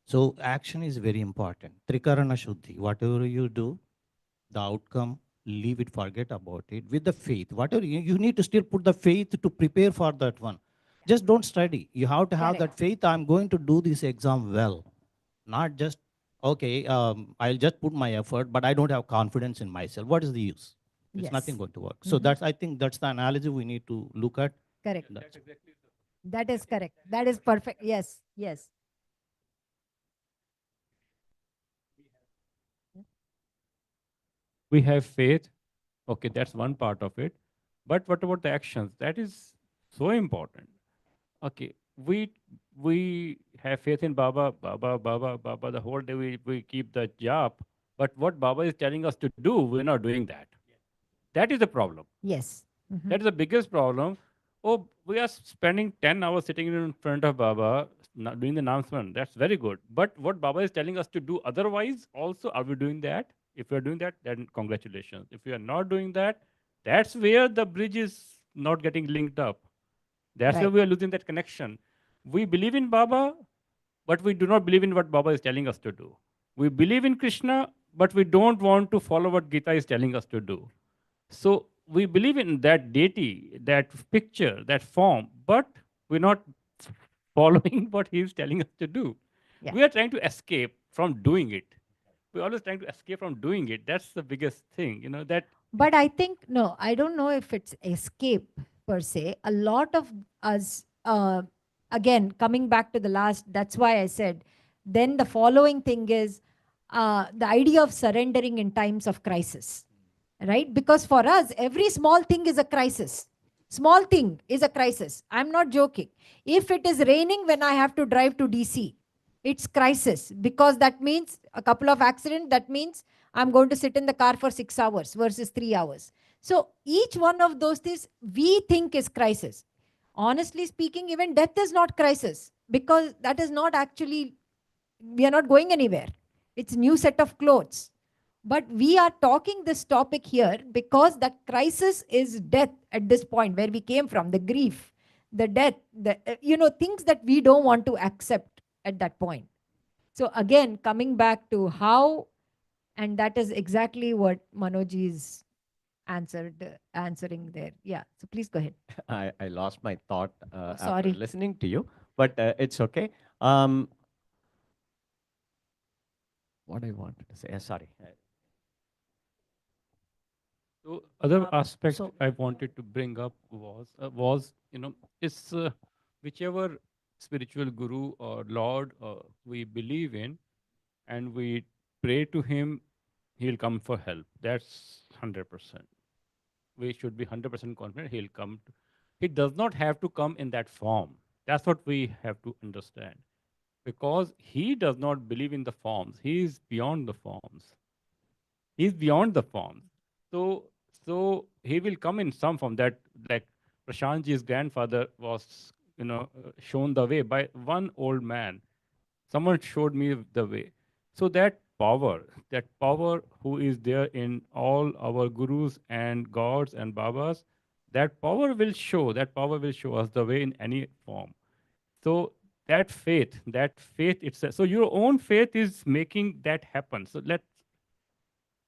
Speaker 4: So action is very important. Trikarana Shuddhi, whatever you do, the outcome, leave it, forget about it. With the faith, whatever you need to still put the faith to prepare for that one. Just don't study. You have to have
Speaker 1: Correct.
Speaker 4: that faith. I'm going to do this exam well. Not just, okay, I'll just put my effort, but I don't have confidence in myself. What is the use? It's nothing
Speaker 1: Yes.
Speaker 4: going to work. So that's, I think that's the analogy we need to look at.
Speaker 1: Correct.
Speaker 4: That's
Speaker 1: That is correct. That is perfect. Yes. Yes.
Speaker 6: We have faith. Okay, that's one part of it. But what about the actions? That is so important. Okay, we have faith in Baba, Baba, Baba, Baba. The whole day we keep the job. But what Baba is telling us to do, we're not doing that. That is the problem.
Speaker 1: Yes.
Speaker 6: That is the biggest problem. Oh, we are spending 10 hours sitting in front of Baba, doing the announcement. That's very good. But what Baba is telling us to do otherwise, also, are we doing that? If we are doing that, then congratulations. If we are not doing that, that's where the bridge is not getting linked up. That's where
Speaker 1: Right.
Speaker 6: we are losing that connection. We believe in Baba, but we do not believe in what Baba is telling us to do. We believe in Krishna, but we don't want to follow what Gita is telling us to do. So we believe in that deity, that picture, that form, but we're not following what he's telling us to do.
Speaker 1: Yeah.
Speaker 6: We are trying to escape from doing it. We're always trying to escape from doing it. That's the biggest thing, that
Speaker 1: But I think, no, I don't know if it's escape per se. A lot of us, again, coming back to the last, that's why I said, then the following thing is the idea of surrendering in times of crisis, right? Because for us, every small thing is a crisis. Small thing is a crisis. I'm not joking. If it is raining when I have to drive to DC, it's crisis because that means a couple of accidents. That means I'm going to sit in the car for 6 hours versus 3 hours. So each one of those things we think is crisis. Honestly speaking, even death is not crisis because that is not actually, we are not going anywhere. It's new set of clothes. But we are talking this topic here because the crisis is death at this point where we came from, the grief, the death, things that we don't want to accept at that point. So again, coming back to how, and that is exactly what Manoj is answering there. Yeah. So please go ahead.
Speaker 3: I lost my thought
Speaker 1: Oh,
Speaker 3: after
Speaker 1: sorry.
Speaker 3: listening to you, but it's okay. What I wanted to say, sorry.
Speaker 6: So other aspect
Speaker 5: So
Speaker 6: I wanted to bring up was it's whichever spiritual guru or Lord we believe in, and we pray to him, he'll come for help. That's 100%. We should be 100% confident he'll come. He does not have to come in that form. That's what we have to understand, because he does not believe in the forms. He is beyond the forms. He's beyond the forms. So, so he will come in some form. That, like Prashantji's grandfather was, shown the way by one old man. Someone showed me the way. So that power who is there in all our gurus and gods and babas, that power will show us the way in any form. So that faith itself. So your own faith is making that happen. So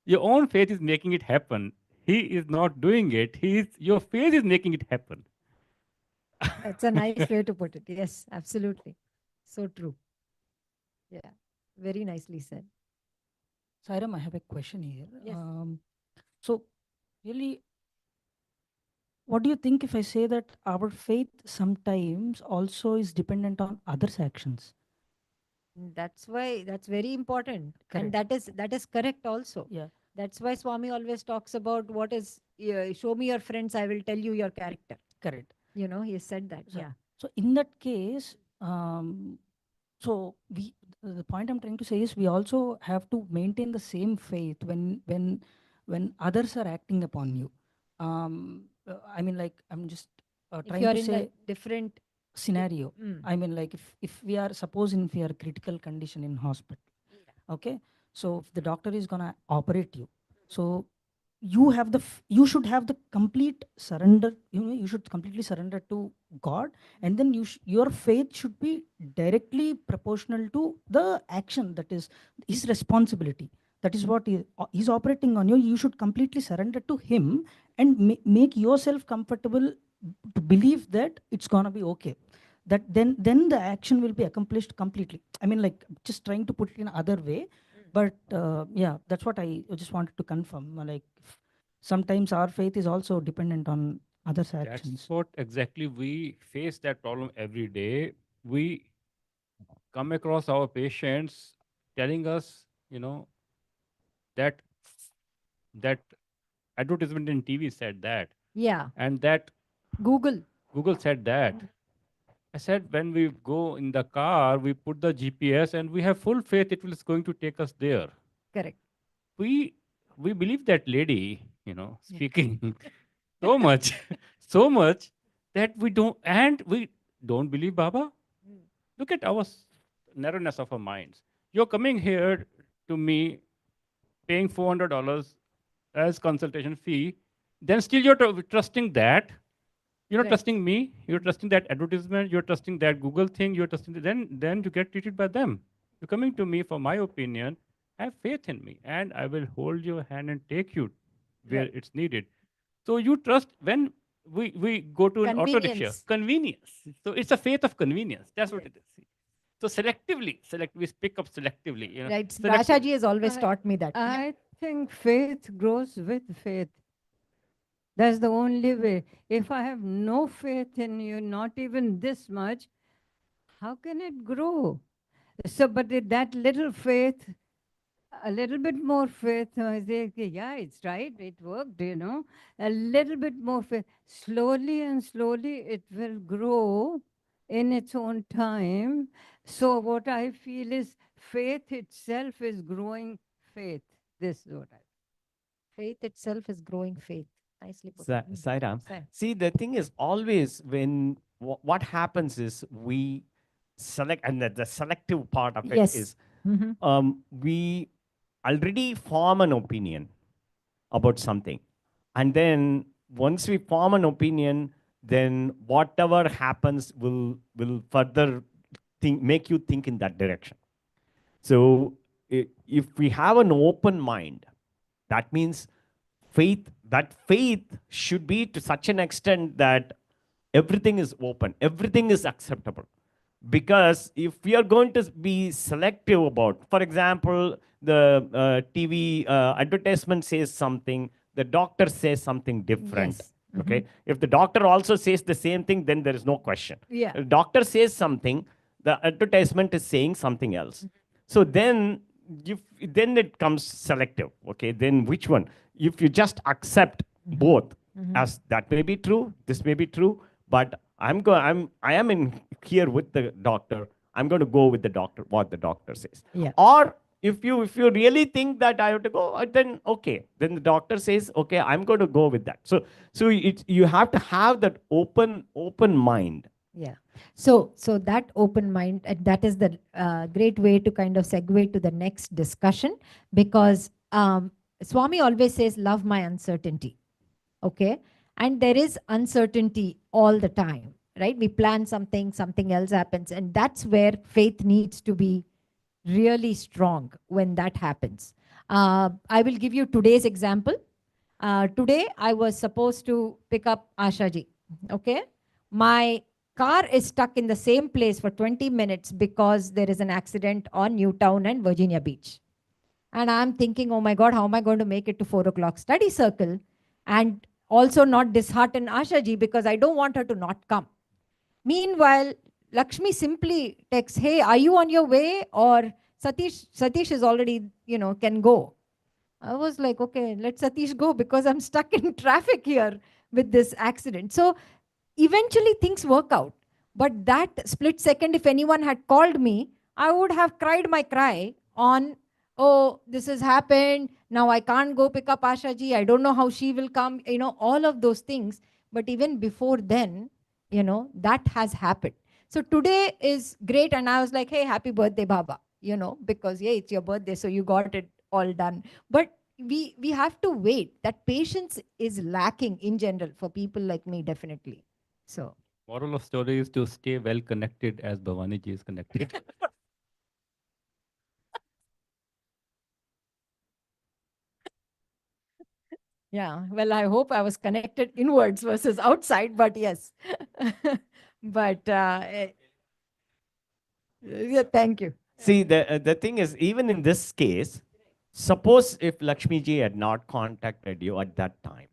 Speaker 6: your own faith is making it happen. He is not doing it. Your faith is making it happen.
Speaker 1: That's a nice way to put it. Yes, absolutely. So true. Yeah. Very nicely said.
Speaker 5: Sairam, I have a question here.
Speaker 1: Yes.
Speaker 5: So, really, what do you think if I say that our faith sometimes also is dependent on others' actions?
Speaker 1: That's why that's very important, and
Speaker 5: Correct.
Speaker 1: that is correct also.
Speaker 5: Yeah,
Speaker 1: That's why Swami always talks about what is show me your friends, I will tell you your character.
Speaker 5: correct.
Speaker 1: He said that.
Speaker 5: So,
Speaker 1: Yeah.
Speaker 5: so in that case, so we the point I'm trying to say is we also have to maintain the same faith when others are acting upon you. I mean, like I'm just
Speaker 1: If
Speaker 5: trying
Speaker 1: you are
Speaker 5: to
Speaker 1: in the
Speaker 5: say
Speaker 1: different.
Speaker 5: scenario.
Speaker 1: Mm.
Speaker 5: I mean, like if we are suppose if we are critical condition in hospital, okay, so if the doctor is gonna operate you, so you should have the complete surrender, you should completely surrender to God, and then your faith should be directly proportional to the action that is his responsibility. That is what he's operating on you. You should completely surrender to him and make yourself comfortable to believe that it's gonna be okay. That then the action will be accomplished completely. I mean, like just trying to put it in other way, but yeah, that's what I just wanted to confirm. Like sometimes our faith is also dependent on others'
Speaker 6: That's
Speaker 5: actions.
Speaker 6: what exactly we face that problem every day. We come across our patients telling us, that that advertisement in TV said that,
Speaker 1: Yeah.
Speaker 6: and that
Speaker 1: Google.
Speaker 6: Google said that. I said, when we go in the car, we put the GPS and we have full faith it is going to take us there.
Speaker 1: Correct.
Speaker 6: We we believe that lady, speaking so much, so much that we don't believe Baba.
Speaker 1: Mm.
Speaker 6: Look at our narrowness of our minds. You're coming here to me, paying $400 as consultation fee, then still you're trusting that. You're not
Speaker 1: Right.
Speaker 6: trusting me. You're trusting that advertisement. You're trusting that Google thing. You're trusting then you get treated by them. You're coming to me for my opinion. Have faith in me, and I will hold your hand and take you where
Speaker 1: Right.
Speaker 6: it's needed. So you trust when we go to an auto rickshaw.
Speaker 1: Convenience.
Speaker 6: Convenience. So it's a faith of convenience. That's what
Speaker 1: Right.
Speaker 6: it is. So we pick up selectively.
Speaker 1: Right.
Speaker 6: Selectively.
Speaker 1: Ashaji has always
Speaker 8: I,
Speaker 1: taught me that.
Speaker 8: I think faith grows with faith. That's the only way. If I have no faith in you, not even this much, how can it grow? So, but that little faith, a little bit more faith, I say, "Okay, yeah, it's right, it worked. A little bit more faith. Slowly and slowly, it will grow in its own time. So, what I feel is faith itself is growing faith. This is what I
Speaker 1: Faith itself is growing faith. Nicely put.
Speaker 3: Sairam,
Speaker 1: Sai.
Speaker 3: see, the thing is always when what happens is we select, and the selective part of it
Speaker 1: Yes.
Speaker 3: is
Speaker 1: Mhm.
Speaker 3: we already form an opinion about something. And then once we form an opinion, then whatever happens will further make you think in that direction. So if we have an open mind, that means faith should be to such an extent that everything is open, everything is acceptable. Because if we are going to be selective about, for example, the TV advertisement says something, the doctor says something different.
Speaker 1: Yes.
Speaker 3: Okay, if the doctor also says the same thing, then there is no question.
Speaker 1: Yeah.
Speaker 3: If the doctor says something, the advertisement is saying something else. So then it comes selective. Okay, then which one? If you just accept both, as that may be true, this may be true, but I am in here with the doctor. I'm going to go with the doctor, what the doctor says.
Speaker 1: Yeah.
Speaker 3: Or if you really think that I have to go, then okay. Then the doctor says, okay, I'm going to go with that. So you have to have that open mind.
Speaker 1: Yeah. So that open mind, and that is the great way to kind of segue to the next discussion, because Swami always says, love my uncertainty. Okay. And there is uncertainty all the time, right? We plan something, something else happens. And that's where faith needs to be really strong when that happens. I will give you today's example. Today, I was supposed to pick up Ashaji. Okay. My car is stuck in the same place for 20 minutes because there is an accident on Newtown and Virginia Beach. And I'm thinking, oh my God, how am I going to make it to 4 o'clock study circle? And also not dishearten Asha ji because I don't want her to not come. Meanwhile, Lakshmi simply texts, hey, are you on your way? Or Satish is already, can go. I was like, okay, let Satish go because I'm stuck in traffic here with this accident. So eventually things work out. But that split second, if anyone had called me, I would have cried my cry on, oh, this has happened. Now I can't go pick up Asha ji. I don't know how she will come, all of those things. But even before then, that has happened. So today is great. And I was like, hey, happy birthday, Baba, because yeah, it's your birthday. So you got it all done. But we have to wait. That patience is lacking in general for people like me, definitely. So
Speaker 6: Moral of story is to stay well connected as Bhavani ji is connected.
Speaker 1: yeah, well, I hope I was connected inwards versus outside, but yes. but yeah, thank you.
Speaker 3: See, the thing is, even in this case, suppose if Lakshmi ji had not contacted you at that time,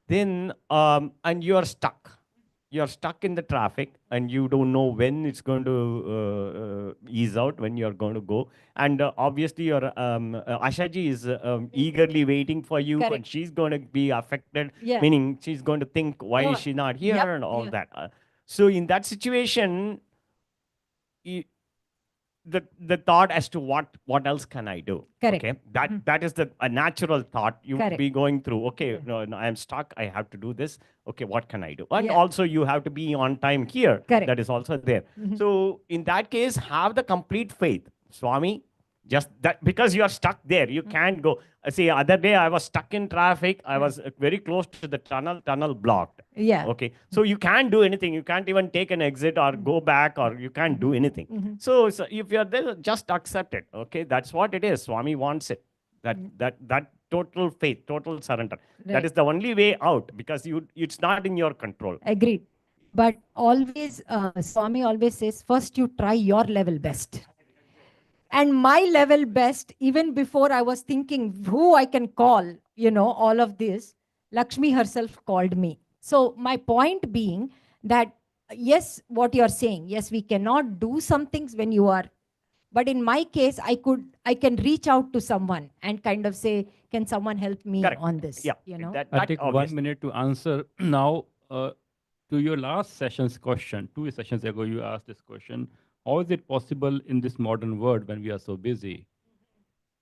Speaker 3: then and you're stuck in the traffic and you don't know when it's going to ease out, when you're going to go, and obviously your Ashaji is eagerly waiting for you, and
Speaker 1: Correct.
Speaker 3: she's going to be affected,
Speaker 1: Yeah.
Speaker 3: meaning she's going to think, why
Speaker 1: Oh,
Speaker 3: is she not here,
Speaker 1: yep,
Speaker 3: and all
Speaker 1: yeah.
Speaker 3: that. So in that situation, the thought as to what else can I do?
Speaker 1: Correct.
Speaker 3: Okay, that is a natural thought you
Speaker 1: Correct.
Speaker 3: be going through. Okay,
Speaker 1: Yeah.
Speaker 3: no, I'm stuck. I have to do this. Okay, what can I do? And
Speaker 1: Yeah.
Speaker 3: also you have to be on time here.
Speaker 1: Correct.
Speaker 3: That is also there. So in that case, have the complete faith, Swami. Just that because you are stuck there, you can't go. See, other day I was stuck in traffic. I was very close to the tunnel blocked.
Speaker 1: Yeah.
Speaker 3: Okay, so you can't do anything. You can't even take an exit or go back, or you can't do anything. So if you're there, just accept it. Okay, that's what it is. Swami wants it. That total faith, total surrender. That
Speaker 1: Right.
Speaker 3: is the only way out, because it's not in your control.
Speaker 1: Agreed. But always, Swami always says, first you try your level best. And my level best, even before I was thinking who I can call, all of this, Lakshmi herself called me. So my point being that, yes, what you're saying, yes, we cannot do some things when you are, but in my case, I can reach out to someone and kind of say, can someone help me
Speaker 3: Correct.
Speaker 1: on this?
Speaker 3: Yeah.
Speaker 6: I'll take 1 minute to answer now. To your last session's question, 2 sessions ago, you asked this question: how is it possible in this modern world when we are so busy,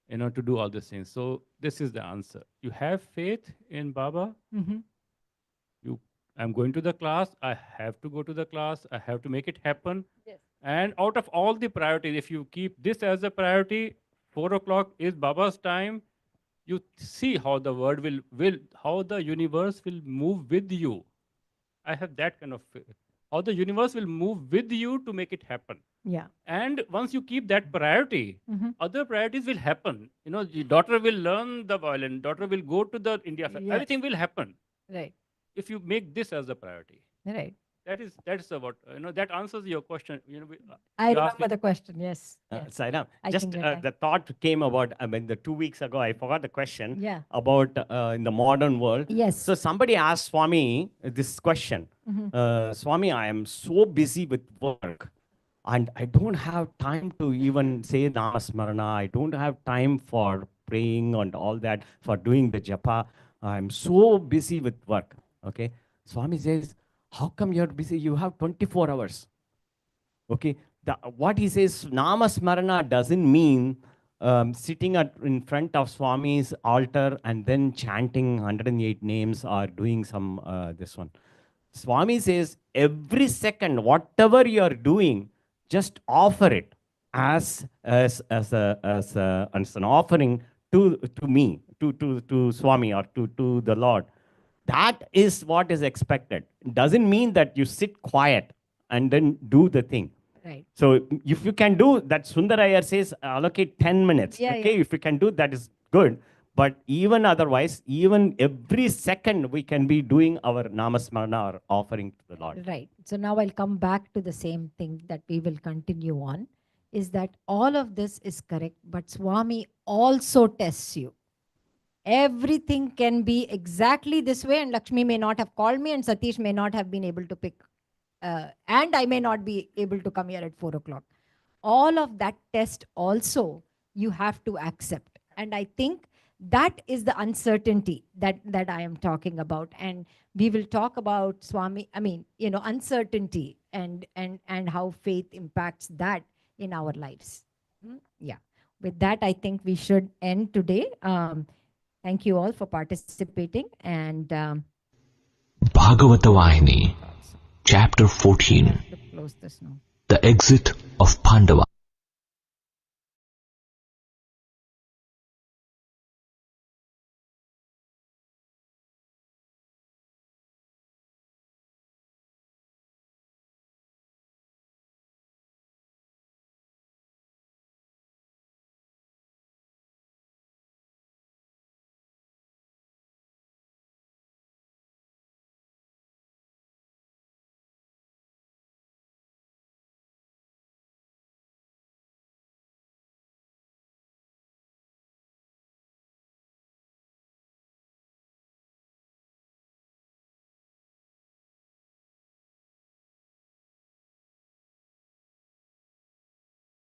Speaker 6: to do all these things? So this is the answer. You have faith in Baba.
Speaker 1: Mhm.
Speaker 6: I'm going to the class. I have to go to the class. I have to make it happen.
Speaker 1: Yes.
Speaker 6: And out of all the priorities, if you keep this as a priority, 4 o'clock is Baba's time. You see how the world will how the universe will move with you. I have that kind of faith. How the universe will move with you to make it happen.
Speaker 1: Yeah.
Speaker 6: And once you keep that priority, other priorities will happen. The daughter will learn the violin, daughter will go to the India.
Speaker 1: Yeah.
Speaker 6: Everything will happen
Speaker 1: Right.
Speaker 6: if you make this as a priority.
Speaker 1: Right.
Speaker 6: That's what that answers your question.
Speaker 1: I
Speaker 6: you asked
Speaker 1: remember the question. Yes. Yes.
Speaker 3: Sairam,
Speaker 1: I
Speaker 3: just
Speaker 1: can get
Speaker 3: the thought came about, the 2 weeks ago, I forgot the question.
Speaker 1: Yeah.
Speaker 3: About in the modern world.
Speaker 1: Yes.
Speaker 3: So somebody asked Swami this question. Swami, I am so busy with work and I don't have time to even say Namasmarana. I don't have time for praying and all that, for doing the japa. I'm so busy with work. Okay. Swami says, how come you're busy? You have 24 hours. Okay, what he says, Namasmarana doesn't mean sitting in front of Swami's altar and then chanting 108 names or doing some this one. Swami says, every second, whatever you are doing, just offer it as an offering to me, to Swami, or to the Lord. That is what is expected. Doesn't mean that you sit quiet and then do the thing.
Speaker 1: Right.
Speaker 3: So if you can do that, Sundarayar says allocate 10 minutes.
Speaker 1: Yeah,
Speaker 3: okay,
Speaker 1: yeah.
Speaker 3: if you can do that is good. But even otherwise, even every second we can be doing our Namasmarana or offering to the Lord.
Speaker 1: Right. So now I'll come back to the same thing that we will continue on. is that all of this is correct, but Swami also tests you. Everything can be exactly this way, and Lakshmi may not have called me, and Satish may not have been able to pick, and I may not be able to come here at 4 o'clock. All of that test also you have to accept. And I think that is the uncertainty that I am talking about. And we will talk about Swami, uncertainty and how faith impacts that in our lives. Yeah. With that, I think we should end today. Thank you all for participating. And
Speaker 9: Bhagavata Vahini, Chapter 14,
Speaker 1: close this now.
Speaker 9: The Exit of Pandava.